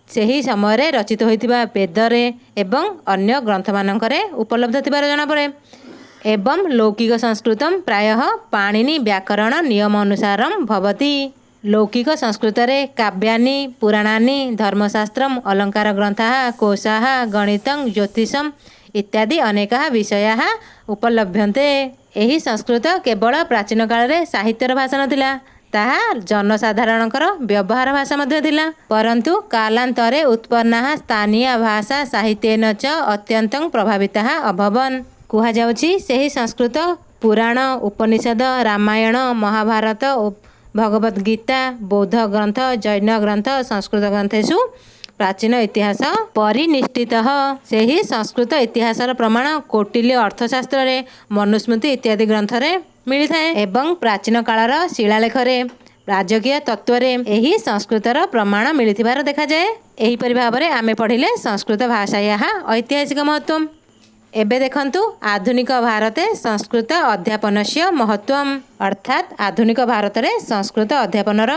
सेही समय रचित होइतिबा वेद रे एवं अन्य ग्रंथ मानकरे उपलब्ध थिबार जଣା पड़े। एवं लौकिक संस्कृतम प्रायः पाणिनि व्याकरण नियम अनुसारम भवति। लौकिक संस्कृत रे काव्यानि पुराणानि धर्मशास्त्रम अलंकार ग्रंथाः कोशाः गणितं ज्योतिषम इत्यादि अनेकाः विषयाः उपलभ्यन्ते। एही संस्कृत केवल प्राचीन काल रे साहित्यर भाषा नथिला, ତାହା ଜନସାଧାରଣଙ୍କର ବ୍ୟବହାର ଭାଷା ମଧ୍ୟ ଥିଲା। ପରନ୍ତୁ କାଲାନ୍ତରେ ଉତ୍ପନ୍ନା ସ୍ଥାନୀୟ ଭାଷା ସାହିତ୍ୟେନ ଚ ଅତ୍ୟନ୍ତଂ ପ୍ରଭାବିତା ଅଭବନ୍। କୁହାଯାଉଛି ସେହି ସଂସ୍କୃତ ପୁରାଣ, ଉପନିଷଦ, ରାମାୟଣ, ମହାଭାରତ, ଭଗବତ୍ ଗୀତା, ବୌଦ୍ଧ ଗ୍ରନ୍ଥ, ଜୈନ ଗ୍ରନ୍ଥ, ସଂସ୍କୃତ ଗ୍ରନ୍ଥେଷୁ ପ୍ରାଚୀନ ଇତିହାସ ପରିନିଷ୍ଠିତ। ସେହି ସଂସ୍କୃତ ଇତିହାସର ପ୍ରମାଣ କୌଟିଲ୍ୟ ଅର୍ଥଶାସ୍ତ୍ରରେ, ମନୁସ୍ମୃତି ଇତ୍ୟାଦି ଗ୍ରନ୍ଥରେ ମିଳିଥାଏ ଏବଂ ପ୍ରାଚୀନ କାଳର ଶିଳାଲେଖରେ, ରାଜକୀୟ ତତ୍ତ୍ୱରେ ଏହି ସଂସ୍କୃତର ପ୍ରମାଣ ମିଳିଥିବାର ଦେଖାଯାଏ। ଏହିପରି ଭାବରେ ଆମେ ପଢ଼ିଲେ ସଂସ୍କୃତ ଭାଷାୟାଃ ଐତିହାସିକ ମହତ୍ତ୍ୱମ୍। ଏବେ ଦେଖନ୍ତୁ ଆଧୁନିକ ଭାରତେ ସଂସ୍କୃତ ଅଧ୍ୟାପନସ୍ୟ ମହତ୍ତ୍ୱମ୍, ଅର୍ଥାତ୍ ଆଧୁନିକ ଭାରତରେ ସଂସ୍କୃତ ଅଧ୍ୟାପନର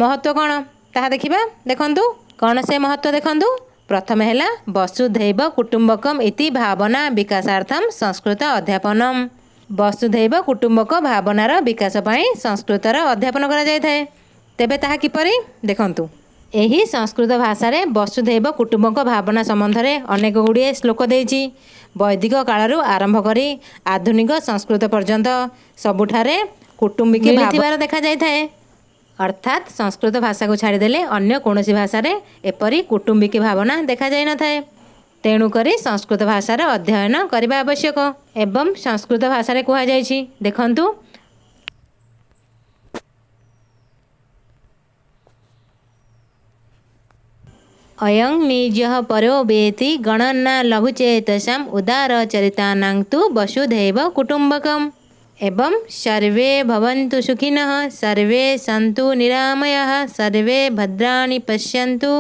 ମହତ୍ତ୍ୱ କ'ଣ ତାହା ଦେଖିବା। ଦେଖନ୍ତୁ କ'ଣ ସେ ମହତ୍ତ୍ୱ ଦେଖନ୍ତୁ। ପ୍ରଥମେ ହେଲା ବସୁଧୈବ କୁଟୁମ୍ବକମ୍ ଇତି ଭାବନା ବିକାଶାର୍ଥମ୍ ସଂସ୍କୃତ ଅଧ୍ୟାପନମ୍। ବସୁଧୈବ କୁଟୁମ୍ବକ ଭାବନାର ବିକାଶ ପାଇଁ ସଂସ୍କୃତର ଅଧ୍ୟାପନ କରାଯାଇଥାଏ। ତେବେ ତାହା କିପରି ଦେଖନ୍ତୁ। ଏହି ସଂସ୍କୃତ ଭାଷାରେ ବସୁଧୈବ କୁଟୁମ୍ବକ ଭାବନା ସମ୍ବନ୍ଧରେ ଅନେକ ଗୁଡ଼ିଏ ଶ୍ଲୋକ ଦେଇଛି। ବୈଦିକ କାଳରୁ ଆରମ୍ଭ କରି ଆଧୁନିକ ସଂସ୍କୃତ ପର୍ଯ୍ୟନ୍ତ ସବୁଠାରେ କୁଟୁମ୍ବିକୀ ଥିବାର ଦେଖାଯାଇଥାଏ। ଅର୍ଥାତ୍ ସଂସ୍କୃତ ଭାଷାକୁ ଛାଡ଼ିଦେଲେ ଅନ୍ୟ କୌଣସି ଭାଷାରେ ଏପରି କୁଟୁମ୍ବିକୀ ଭାବନା ଦେଖାଯାଇନଥାଏ। ତେଣୁକରି ସଂସ୍କୃତ ଭାଷାର ଅଧ୍ୟୟନ କରିବା ଆବଶ୍ୟକ। ଏବଂ ସଂସ୍କୃତ ଭାଷାରେ କୁହାଯାଇଛି ଦେଖନ୍ତୁ, ଅୟଂ ନିଜଃ ପରୋ ବେତି ଗଣନା ଲଘୁଚେତସାମ୍ ଉଦାର ଚରିତାନାଂ ତୁ ବସୁଧୈବ କୁଟୁମ୍ବକମ୍। ଏବଂ ସର୍ବେ ଭବନ୍ତୁ ସୁଖିନଃ ସର୍ବେ ସନ୍ତୁ ନିରାମୟଃ ସର୍ବେ ଭଦ୍ରାଣି ପଶ୍ୟନ୍ତୁ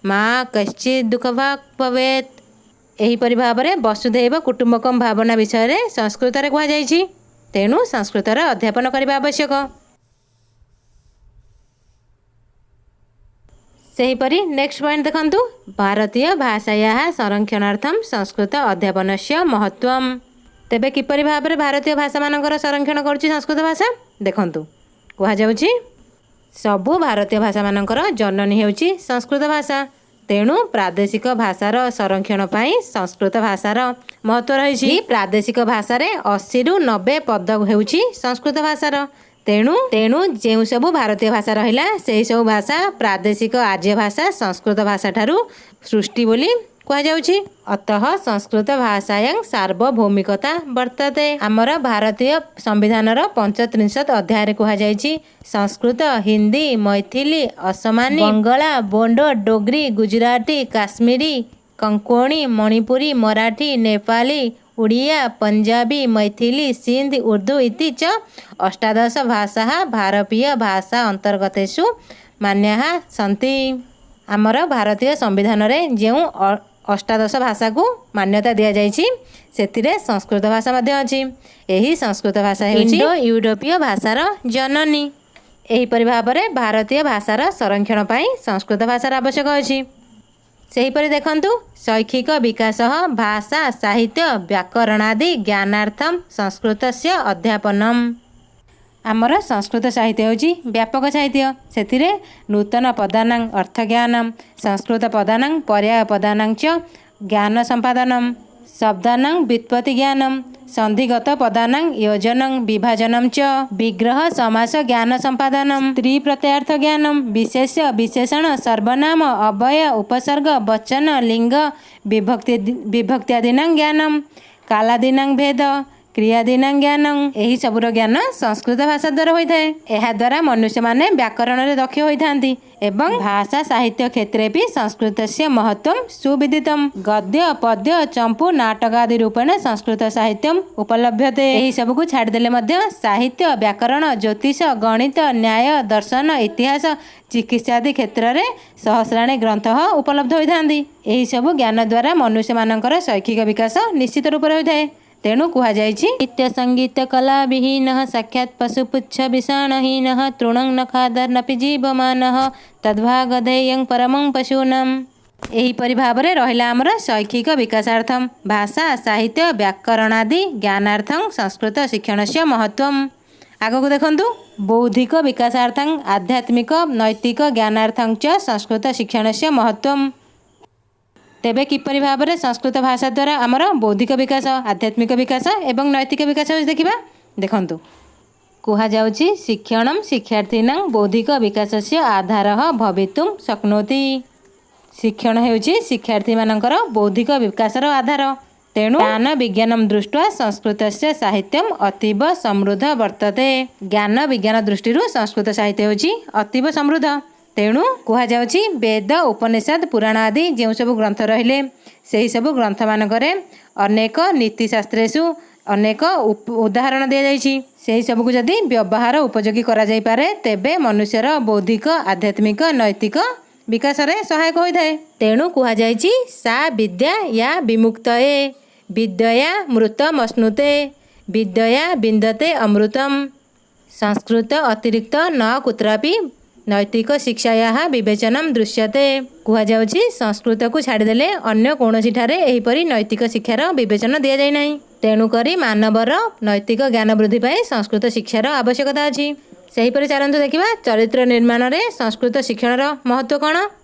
ମା କଶ୍ଚିତ୍ ଦୁଃଖଭାକ୍ ଭବେତ୍। ଏହିପରି ଭାବରେ ବସୁଧୈବ କୁଟୁମ୍ବକମ୍ ଭାବନା ବିଷୟରେ ସଂସ୍କୃତରେ କୁହାଯାଇଛି। ତେଣୁ ସଂସ୍କୃତର ଅଧ୍ୟାପନ କରିବା ଆବଶ୍ୟକ। ସେହିପରି ନେକ୍ସଟ ପଏଣ୍ଟ ଦେଖନ୍ତୁ, ଭାରତୀୟ ଭାଷାୟାଃ ସଂରକ୍ଷଣାର୍ଥମ୍ ସଂସ୍କୃତ ଅଧ୍ୟାପନସ୍ୟ ମହତ୍ତ୍ୱମ୍। ତେବେ କିପରି ଭାବରେ ଭାରତୀୟ ଭାଷାମାନଙ୍କର ସଂରକ୍ଷଣ କରୁଛି ସଂସ୍କୃତ ଭାଷା ଦେଖନ୍ତୁ। କୁହାଯାଉଛି ସବୁ ଭାରତୀୟ ଭାଷାମାନଙ୍କର ଜନନୀ ହେଉଛି ସଂସ୍କୃତ ଭାଷା। ତେଣୁ ପ୍ରାଦେଶିକ ଭାଷାର ସଂରକ୍ଷଣ ପାଇଁ ସଂସ୍କୃତ ଭାଷାର ମହତ୍ତ୍ୱ ରହିଛି। ପ୍ରାଦେଶିକ ଭାଷାରେ 80ରୁ 90 ପଦ ହେଉଛି ସଂସ୍କୃତ ଭାଷାର। ତେଣୁ ଯେଉଁ ସବୁ ଭାରତୀୟ ଭାଷା ରହିଲା ସେହି ସବୁ ଭାଷା ପ୍ରାଦେଶିକ ଆର୍ଯ୍ୟ ଭାଷା ସଂସ୍କୃତ ଭାଷାଠାରୁ ସୃଷ୍ଟି ବୋଲି କୁହାଯାଉଛି। ଅତଃ ସଂସ୍କୃତ ଭାଷାୟାଂ ସାର୍ବଭୌମିକତା ବର୍ତ୍ତତେ। ଆମର ଭାରତୀୟ ସମ୍ବିଧାନର 35 ଅଧ୍ୟାୟରେ କୁହାଯାଇଛି ସଂସ୍କୃତ, ହିନ୍ଦୀ, ମୈଥିଲି, ଅସମାନି, ବଙ୍ଗଳା, ବୋଣ୍ଡୋ, ଡୋଗ୍ରୀ, ଗୁଜରାଟୀ, କାଶ୍ମୀରୀ, କଙ୍କୋଣି, ମଣିପୁରୀ, ମରାଠୀ, ନେପାଳୀ, ଓଡ଼ିଆ, ପଞ୍ଜାବୀ, ମୈଥିଲି, ସିନ୍ଧି, ଉର୍ଦ୍ଦୁ ଇତି ଚ ଅଷ୍ଟାଦଶ ଭାଷାଃ ଭାରତୀୟ ଭାଷା ଅନ୍ତର୍ଗତେଷୁ ମାନ୍ୟାଃ ସନ୍ତି। ଆମର ଭାରତୀୟ ସମ୍ବିଧାନରେ ଯେଉଁ ଅଷ୍ଟାଦଶ ଭାଷାକୁ ମାନ୍ୟତା ଦିଆଯାଇଛି ସେଥିରେ ସଂସ୍କୃତ ଭାଷା ମଧ୍ୟ ଅଛି। ଏହି ସଂସ୍କୃତ ଭାଷା ହେଉଛି ଇଣ୍ଡୋ ୟୁରୋପୀୟ ଭାଷାର ଜନନୀ। ଏହିପରି ଭାବରେ ଭାରତୀୟ ଭାଷାର ସଂରକ୍ଷଣ ପାଇଁ ସଂସ୍କୃତ ଭାଷାର ଆବଶ୍ୟକ ଅଛି। ସେହିପରି ଦେଖନ୍ତୁ ଶୈକ୍ଷିକ ବିକାଶ ଭାଷା ସାହିତ୍ୟ ବ୍ୟାକରଣାଦି ଜ୍ଞାନାର୍ଥମ୍ ସଂସ୍କୃତସ୍ୟ ଅଧ୍ୟାପନମ୍। ଆମର ସଂସ୍କୃତ ସାହିତ୍ୟ ହେଉଛି ବ୍ୟାପକ ସାହିତ୍ୟ। ସେଥିରେ ନୂତନ ପଦାନାଂ ଅର୍ଥଜ୍ଞାନମ୍, ସଂସ୍କୃତ ପଦାନାଂ ପର୍ୟାୟ ପଦାନାଂ ଚ ଜ୍ଞାନ ସମ୍ପାଦନମ୍, ଶବ୍ଦାନାଂ ବ୍ୟୁତ୍ପତ୍ତି ଜ୍ଞାନମ୍, ସନ୍ଧିଗତ ପଦାନାଂ ୟୋଜନଂ ବିଭାଜନଂ ଚ ବିଗ୍ରହ ସମାସ ଜ୍ଞାନ ସମ୍ପାଦନମ୍, ସ୍ତ୍ରୀ ପ୍ରତ୍ୟୟାର୍ଥ ଜ୍ଞାନମ୍, ବିଶେଷ୍ୟ ବିଶେଷଣ ସର୍ବନାମ ଅବୟ ଉପସର୍ଗ ବଚନ ଲିଙ୍ଗ ବିଭକ୍ତ୍ୟାଦୀନାଂ ଜ୍ଞାନମ୍, କାଲାଦୀନାଂ ଭେଦ କ୍ରିୟାଦୀନାଂ ଜ୍ଞାନଂ। ଏହି ସବୁର ଜ୍ଞାନ ସଂସ୍କୃତ ଭାଷା ଦ୍ୱାରା ହୋଇଥାଏ। ଏହାଦ୍ୱାରା ମନୁଷ୍ୟମାନେ ବ୍ୟାକରଣରେ ଦକ୍ଷ ହୋଇଥାନ୍ତି ଏବଂ ଭାଷା ସାହିତ୍ୟ କ୍ଷେତ୍ରେ ବି ସଂସ୍କୃତସ୍ୟ ମହତ୍ତ୍ୱମ୍ ସୁବିଦିତମ୍। ଗଦ୍ୟ ପଦ୍ୟ ଚମ୍ପୁ ନାଟକ ଆଦି ରୂପେଣ ସଂସ୍କୃତ ସାହିତ୍ୟମ୍ ଉପଲଭ୍ୟତେ। ଏହି ସବୁକୁ ଛାଡ଼ିଦେଲେ ମଧ୍ୟ ସାହିତ୍ୟ, ବ୍ୟାକରଣ, ଜ୍ୟୋତିଷ, ଗଣିତ, ନ୍ୟାୟ, ଦର୍ଶନ, ଇତିହାସ, ଚିକିତ୍ସା ଆଦି କ୍ଷେତ୍ରରେ ସହସ୍ରାଣୀ ଗ୍ରନ୍ଥ ଉପଲବ୍ଧ ହୋଇଥାନ୍ତି। ଏହିସବୁ ଜ୍ଞାନ ଦ୍ୱାରା ମନୁଷ୍ୟମାନଙ୍କର ଶୈକ୍ଷିକ ବିକାଶ ନିଶ୍ଚିତ ରୂପରେ ହୋଇଥାଏ। ତେଣୁ କୁହାଯାଇଛି ନିତ୍ୟ ସଙ୍ଗୀତ କଲା ବିହୀନଃ ସାକ୍ଷାତ୍ ପଶୁପୁଚ୍ଛ ବିଷାଣହୀନଃ ତୃଣଂ ନଖାଦର୍ନପି ଜୀବମାନଃ ତଦ୍ଭାଗଧେୟଂ ପରମଂ ପଶୂନାମ୍। ଏହିପରି ଭାବରେ ରହିଲା ଆମର ଶୈକ୍ଷିକ ବିକାଶାର୍ଥମ୍ ଭାଷା ସାହିତ୍ୟ ବ୍ୟାକରଣାଦି ଜ୍ଞାନାର୍ଥଂ ସଂସ୍କୃତ ଶିକ୍ଷଣସ୍ୟ ମହତ୍ତ୍ୱମ୍। ଆଗକୁ ଦେଖନ୍ତୁ ବୌଦ୍ଧିକ ବିକାଶାର୍ଥଂ ଆଧ୍ୟାତ୍ମିକ ନୈତିକ ଜ୍ଞାନାର୍ଥଂ ଚ ସଂସ୍କୃତ ଶିକ୍ଷଣସ୍ୟ ମହତ୍ତ୍ୱମ୍। ତେବେ କିପରି ଭାବରେ ସଂସ୍କୃତ ଭାଷା ଦ୍ୱାରା ଆମର ବୌଦ୍ଧିକ ବିକାଶ, ଆଧ୍ୟାତ୍ମିକ ବିକାଶ ଏବଂ ନୈତିକ ବିକାଶ ଦେଖିବା। ଦେଖନ୍ତୁ କୁହାଯାଉଛି ଶିକ୍ଷଣମ୍ ଶିକ୍ଷାର୍ଥୀନାଂ ବୌଦ୍ଧିକ ବିକାଶସ୍ୟ ଆଧାରଃ ଭବିତୁଂ ଶକ୍ନୋତି। ଶିକ୍ଷଣ ହେଉଛି ଶିକ୍ଷାର୍ଥୀମାନଙ୍କର ବୌଦ୍ଧିକ ବିକାଶର ଆଧାର। ତେଣୁ ଜ୍ଞାନ ବିଜ୍ଞାନମ୍ ଦୃଷ୍ଟ୍ୱା ସଂସ୍କୃତସ୍ୟ ସାହିତ୍ୟମ୍ ଅତୀବ ସମୃଦ୍ଧ ବର୍ତ୍ତତେ। ଜ୍ଞାନ ବିଜ୍ଞାନ ଦୃଷ୍ଟିରୁ ସଂସ୍କୃତ ସାହିତ୍ୟ ହେଉଛି ଅତୀବ ସମୃଦ୍ଧ। ତେଣୁ କୁହାଯାଉଛି ବେଦ ଉପନିଷଦ ପୁରାଣ ଆଦି ଯେଉଁ ସବୁ ଗ୍ରନ୍ଥ ରହିଲେ ସେହି ସବୁ ଗ୍ରନ୍ଥମାନଙ୍କରେ ଅନେକ ନୀତିଶାସ୍ତ୍ରେଷୁ ଅନେକ ଉଦାହରଣ ଦିଆଯାଇଛି। ସେହି ସବୁକୁ ଯଦି ବ୍ୟବହାର ଉପଯୋଗୀ କରାଯାଇପାରେ ତେବେ ମନୁଷ୍ୟର ବୌଦ୍ଧିକ ଆଧ୍ୟାତ୍ମିକ ନୈତିକ ବିକାଶରେ ସହାୟକ ହୋଇଥାଏ। ତେଣୁ କୁହାଯାଇଛି ସା ବିଦ୍ୟା ୟା ବିମୁକ୍ତୟେ ବିଦ୍ୟୟା ମୃତମଶ୍ନୁତେ ବିଦ୍ୟୟା ବିନ୍ଦତେ ଅମୃତମ୍। ସଂସ୍କୃତ ଅତିରିକ୍ତ ନ କୁତ୍ରାପି ନୈତିକ ଶିକ୍ଷାୟାଃ ବିବେଚନମ୍ ଦୃଶ୍ୟତେ। କୁହାଯାଉଛି ସଂସ୍କୃତକୁ ଛାଡ଼ିଦେଲେ ଅନ୍ୟ କୌଣସିଠାରେ ଏହିପରି ନୈତିକ ଶିକ୍ଷାର ବିବେଚନ ଦିଆଯାଇ ନାହିଁ। ତେଣୁକରି ମାନବର ନୈତିକ ଜ୍ଞାନ ବୃଦ୍ଧି ପାଇଁ ସଂସ୍କୃତ ଶିକ୍ଷାର ଆବଶ୍ୟକତା ଅଛି। ସେହିପରି ଚାଲନ୍ତୁ ଦେଖିବା ଚରିତ୍ର ନିର୍ମାଣରେ ସଂସ୍କୃତ ଶିକ୍ଷଣର ମହତ୍ତ୍ୱ କ'ଣ।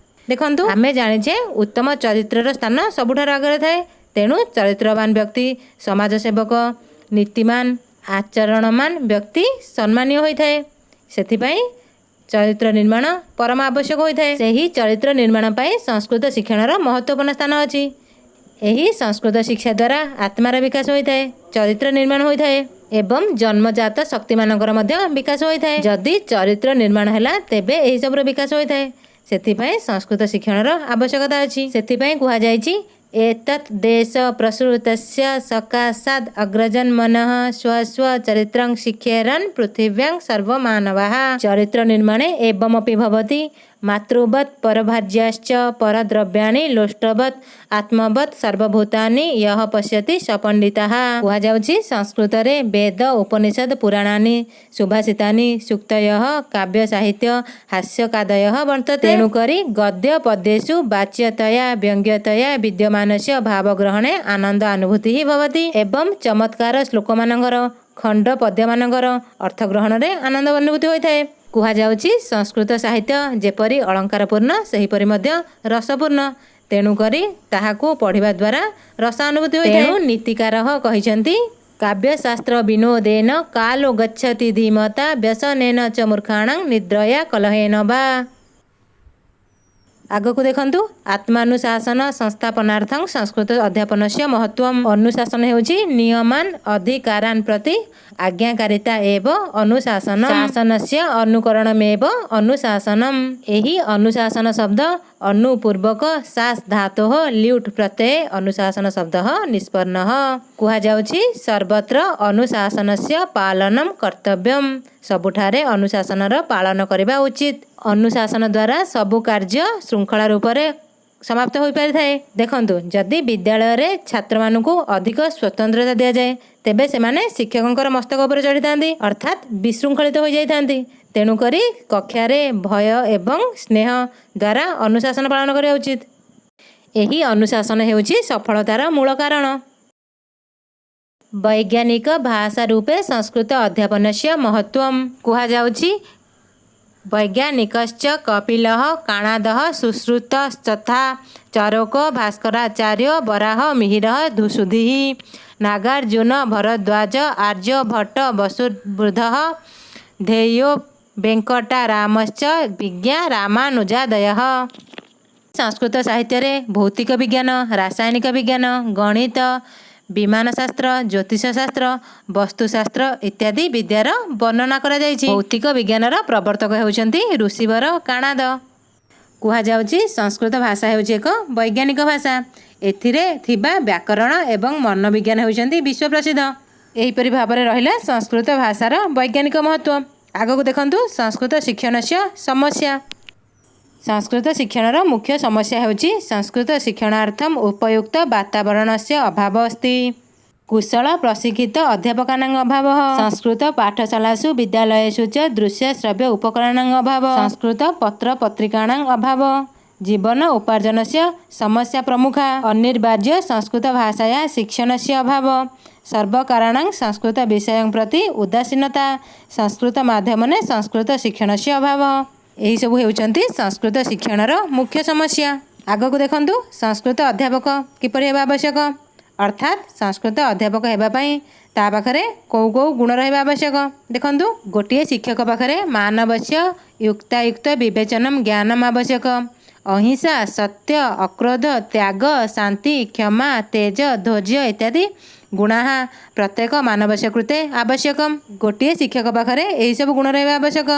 ଦେଖନ୍ତୁ, ଆମେ ଜାଣିଛେ ଉତ୍ତମ ଚରିତ୍ରର ସ୍ଥାନ ସବୁଠାରୁ ଆଗରେ ଥାଏ। ତେଣୁ ଚରିତ୍ରବାନ ବ୍ୟକ୍ତି ସମାଜ ସେବକ, ନୀତିମାନ, ଆଚରଣମାନ ବ୍ୟକ୍ତି ସମ୍ମାନୀୟ ହୋଇଥାଏ। ସେଥିପାଇଁ ଚରିତ୍ର ନିର୍ମାଣ ପରମ ଆବଶ୍ୟକ ହୋଇଥାଏ। ସେହି ଚରିତ୍ର ନିର୍ମାଣ ପାଇଁ ସଂସ୍କୃତ ଶିକ୍ଷଣର ମହତ୍ତ୍ୱପୂର୍ଣ୍ଣ ସ୍ଥାନ ଅଛି। ଏହି ସଂସ୍କୃତ ଶିକ୍ଷା ଦ୍ୱାରା ଆତ୍ମାର ବିକାଶ ହୋଇଥାଏ, ଚରିତ୍ର ନିର୍ମାଣ ହୋଇଥାଏ ଏବଂ ଜନ୍ମଜାତ ଶକ୍ତିମାନଙ୍କର ମଧ୍ୟ ବିକାଶ ହୋଇଥାଏ। ଯଦି ଚରିତ୍ର ନିର୍ମାଣ ହେଲା ତେବେ ଏହିସବୁର ବିକାଶ ହୋଇଥାଏ। ସେଥିପାଇଁ ସଂସ୍କୃତ ଶିକ୍ଷଣର ଆବଶ୍ୟକତା ଅଛି। ସେଥିପାଇଁ କୁହାଯାଇଛି ଏତତ୍ ଦେଶ ପ୍ରସୃତସ୍ୟ ସକାଶାଦ୍ ଅଗ୍ରଜନ୍ମନଃ ସ୍ୱସ୍ୱ ଚରିତ୍ରଂ ଶିକ୍ଷେରନ୍ ପୃଥିବ୍ୟାଂ ସର୍ବମାନବାଃ। ଚରିତ୍ର ନିର୍ମାଣେ ଏବମପି ଭବତି ମାତୃବତ୍ ପରଭାର୍ଯ୍ୟାଶ୍ଚ ପରଦ୍ରବ୍ୟାଣି ଲୋଷ୍ଟବତ୍ ଆତ୍ମବତ୍ ସର୍ବଭୂତାନି ୟଃ ପଶ୍ୟତି ସପଣ୍ଡିତାଃ। କୁହାଯାଉଛି ସଂସ୍କୃତରେ ବେଦ ଉପନିଷଦ ପୁରାଣାନି ସୁଭାଷିତାନି ସୂକ୍ତୟଃ କାବ୍ୟ ସାହିତ୍ୟ ହାସ୍ୟକାଦୟଃ ବର୍ତ୍ତତେ। ତେଣୁକରି ଗଦ୍ୟ ପଦ୍ୟେଷୁ ବାଚ୍ୟତୟା ବ୍ୟଙ୍ଗ୍ୟତୟା ବିଦ୍ୟମାନସ୍ୟ ଭାବଗ୍ରହଣେ ଆନନ୍ଦ ଅନୁଭୂତି ଭବତି ଏବଂ ଚମତ୍କାର ଶ୍ଲୋକମାନଙ୍କର ଖଣ୍ଡ ପଦ୍ୟମାନଙ୍କର ଅର୍ଥଗ୍ରହଣରେ ଆନନ୍ଦ ଅନୁଭୂତି ହୋଇଥାଏ। କୁହାଯାଉଛି ସଂସ୍କୃତ ସାହିତ୍ୟ ଯେପରି ଅଳଙ୍କାରପୂର୍ଣ୍ଣ ସେହିପରି ମଧ୍ୟ ରସପୂର୍ଣ୍ଣ। ତେଣୁକରି ତାହାକୁ ପଢ଼ିବା ଦ୍ୱାରା ରସ ଅନୁଭୂତି ହୋଇଥାଏ। ତେଣୁ ନୀତିକାରଃ କହିଛନ୍ତି କାବ୍ୟଶାସ୍ତ୍ର ବିନୋଦେନ କାଲୋ ଗଚ୍ଛତି ଧୀମତା ବ୍ୟସନେନ ଚ ମୂର୍ଖାଣାଂ ନିଦ୍ରୟା କଲହେନ ବା। ଆଗକୁ ଦେଖନ୍ତୁ ଆତ୍ମାନୁଶାସନ ସଂସ୍ଥାପନାର୍ଥଂ ସଂସ୍କୃତ ଅଧ୍ୟାପନସ୍ୟ ମହତ୍ତ୍ୱମ୍। ଅନୁଶାସନ ହେଉଛି ନିୟମାନ ଅଧିକାରାନ୍ ପ୍ରତି ଆଜ୍ଞାକାରିତା ଏବ ଅନୁଶାସନମ୍। ଶାସନସ୍ୟ ଅନୁକରଣମେବ ଅନୁଶାସନମ୍। ଏହି ଅନୁଶାସନ ଶବ୍ଦ ଅନୁ ପୂର୍ବକ ଶାସ୍ ଧାତୋଃ ଲ୍ୟୁଟ୍ ପ୍ରତ୍ୟୟ ଅନୁଶାସନ ଶବ୍ଦଃ ନିଷ୍ପନ୍ନଃ। କୁହାଯାଉଛି ସର୍ବତ୍ର ଅନୁଶାସନସ୍ୟ ପାଳନମ୍ କର୍ତ୍ତବ୍ୟମ୍। ସବୁଠାରେ ଅନୁଶାସନର ପାଳନ କରିବା ଉଚିତ। ଅନୁଶାସନ ଦ୍ୱାରା ସବୁ କାର୍ଯ୍ୟ ଶୃଙ୍ଖଳା ରୂପରେ ସମାପ୍ତ ହୋଇପାରିଥାଏ। ଦେଖନ୍ତୁ, ଯଦି ବିଦ୍ୟାଳୟରେ ଛାତ୍ରମାନଙ୍କୁ ଅଧିକ ସ୍ୱତନ୍ତ୍ରତା ଦିଆଯାଏ ତେବେ ସେମାନେ ଶିକ୍ଷକଙ୍କର ମସ୍ତକ ଉପରେ ଚଢ଼ିଥାନ୍ତି, ଅର୍ଥାତ୍ ବିଶୃଙ୍ଖଳିତ ହୋଇଯାଇଥାନ୍ତି। ତେଣୁକରି କକ୍ଷାରେ ଭୟ ଏବଂ ସ୍ନେହ ଦ୍ୱାରା ଅନୁଶାସନ ପାଳନ କରିବା ଉଚିତ। ଏହି ଅନୁଶାସନ ହେଉଛି ସଫଳତାର ମୂଳ କାରଣ। ବୈଜ୍ଞାନିକ ଭାଷା ରୂପେ ସଂସ୍କୃତ ଅଧ୍ୟାପନସ୍ୟ ମହତ୍ତ୍ୱମ୍। କୁହାଯାଉଛି ବୈଜ୍ଞାନିକଶ୍ଚ କପିଲଃ କାଣାଦଃ ସୁଶ୍ରୁତଶ୍ଚଥା ଚରକୋ ଭାସ୍କରାଚାର୍ୟ ବରାହ ମିହିରଃ ସୁଧୀଃ ନାଗାର୍ଜୁନ ଭରଦ୍ୱାଜ ଆର୍ଯ୍ୟଭଟ୍ଟ ବସୁବୃଦ୍ଧଃ ଧେୟୋ ବେଙ୍କଟାରାମଶ୍ଚ ବିଜ୍ଞା ରାମାନୁଜାଦୟଃ। ସଂସ୍କୃତ ସାହିତ୍ୟରେ ଭୌତିକ ବିଜ୍ଞାନ, ରାସାୟନିକ ବିଜ୍ଞାନ, ଗଣିତ, ବିମାନଶାସ୍ତ୍ର, ଜ୍ୟୋତିଷଶାସ୍ତ୍ର, ବସ୍ତୁଶାସ୍ତ୍ର ଇତ୍ୟାଦି ବିଦ୍ୟାର ବର୍ଣ୍ଣନା କରାଯାଇଛି। ଭୌତିକ ବିଜ୍ଞାନର ପ୍ରବର୍ତ୍ତକ ହେଉଛନ୍ତି ଋଷିବର କାଣାଦ। କୁହାଯାଉଛି ସଂସ୍କୃତ ଭାଷା ହେଉଛି ଏକ ବୈଜ୍ଞାନିକ ଭାଷା। ଏଥିରେ ଥିବା ବ୍ୟାକରଣ ଏବଂ ମନୋବିଜ୍ଞାନ ହେଉଛନ୍ତି ବିଶ୍ୱ ପ୍ରସିଦ୍ଧ। ଏହିପରି ଭାବରେ ରହିଲା ସଂସ୍କୃତ ଭାଷାର ବୈଜ୍ଞାନିକ ମହତ୍ତ୍ୱ। ଆଗକୁ ଦେଖନ୍ତୁ ସଂସ୍କୃତ ଶିକ୍ଷଣସ୍ୟ ସମସ୍ୟା। ସଂସ୍କୃତ ଶିକ୍ଷଣର ମୁଖ୍ୟ ସମସ୍ୟା ହେଉଛି ସଂସ୍କୃତ ଶିକ୍ଷଣାର୍ଥମ୍ ଉପଯୁକ୍ତ ବାତାବରଣସ୍ୟ ଅଭାବ ଅସ୍ତି। କୁଶଳ ପ୍ରଶିକ୍ଷିତ ଅଧ୍ୟାପକାନାଂ ଅଭାବଃ। ସଂସ୍କୃତ ପାଠଶାଳାସୁ ବିଦ୍ୟାଳୟେଷୁ ଚ ଦୃଶ୍ୟ ଶ୍ରବ୍ୟ ଉପକରଣାଂ ଅଭାବ। ସଂସ୍କୃତ ପତ୍ର ପତ୍ରିକାଣାଂ ଅଭାବ। ଜୀବନ ଉପାର୍ଜନସ୍ୟ ସମସ୍ୟା ପ୍ରମୁଖା। ଅନିବାର୍ଯ୍ୟ ସଂସ୍କୃତ ଭାଷାୟା ଶିକ୍ଷଣସ୍ୟ ଅଭାବ। ସର୍ବକାରଣାଂ ସଂସ୍କୃତ ବିଷୟଂ ପ୍ରତି ଉଦାସୀନତା। ସଂସ୍କୃତ ମାଧ୍ୟମରେ ସଂସ୍କୃତ ଶିକ୍ଷଣସ୍ୟ ଅଭାବ। ଏହିସବୁ ହେଉଛନ୍ତି ସଂସ୍କୃତ ଶିକ୍ଷଣର ମୁଖ୍ୟ ସମସ୍ୟା। ଆଗକୁ ଦେଖନ୍ତୁ ସଂସ୍କୃତ ଅଧ୍ୟାପକ କିପରି ହେବା ଆବଶ୍ୟକ। अर्थात संस्कृत अध्यापक हेबापई ता पाखरे कौ कौ गुण रहिबा आवश्यक देखंतु। गोटिए शिक्षक पाखरे मानवस्य युक्तायुक्त विवेचनम ज्ञानम आवश्यक। अहिंसा सत्य अक्रोध त्याग शांति क्षमा तेज धैर्य इत्यादि गुणा प्रत्येक मानवस्य कृते आवश्यक। गोटिए शिक्षक पाखरे एही सब गुण रहिबा आवश्यक।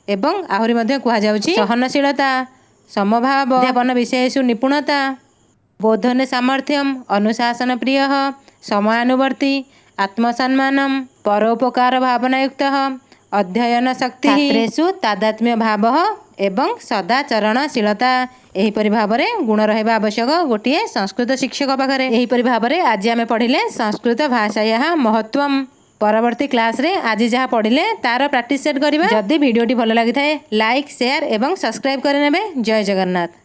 एवं आहुरी मध्य कुहा जाउछि सहनशीलता समभाव अध्यापन विषयेषु निपुणता बोधने सामर्थ्यम अनुशासन प्रिय समयानुवर्ती आत्मसम्मानम परोपकार भावनायुक्त अध्ययन शक्ति छात्रेषु तादात्म्य भाव एवं सदाचरणशीलता एहीपरि भावरे गुण रहिबा आवश्यक गोटिए संस्कृत शिक्षक पाखरे। एहीपरि भावरे आज आमे पढ़िले संस्कृत भाषायाः महत्वम। परवर्ती क्लास रे आज जहाँ पढ़िले तार प्रैक्टिस सेट करिबा। जदि वीडियोटी भल लागि थाए लाइक शेयर एवं सब्सक्राइब करि नेबे। जय जगन्नाथ।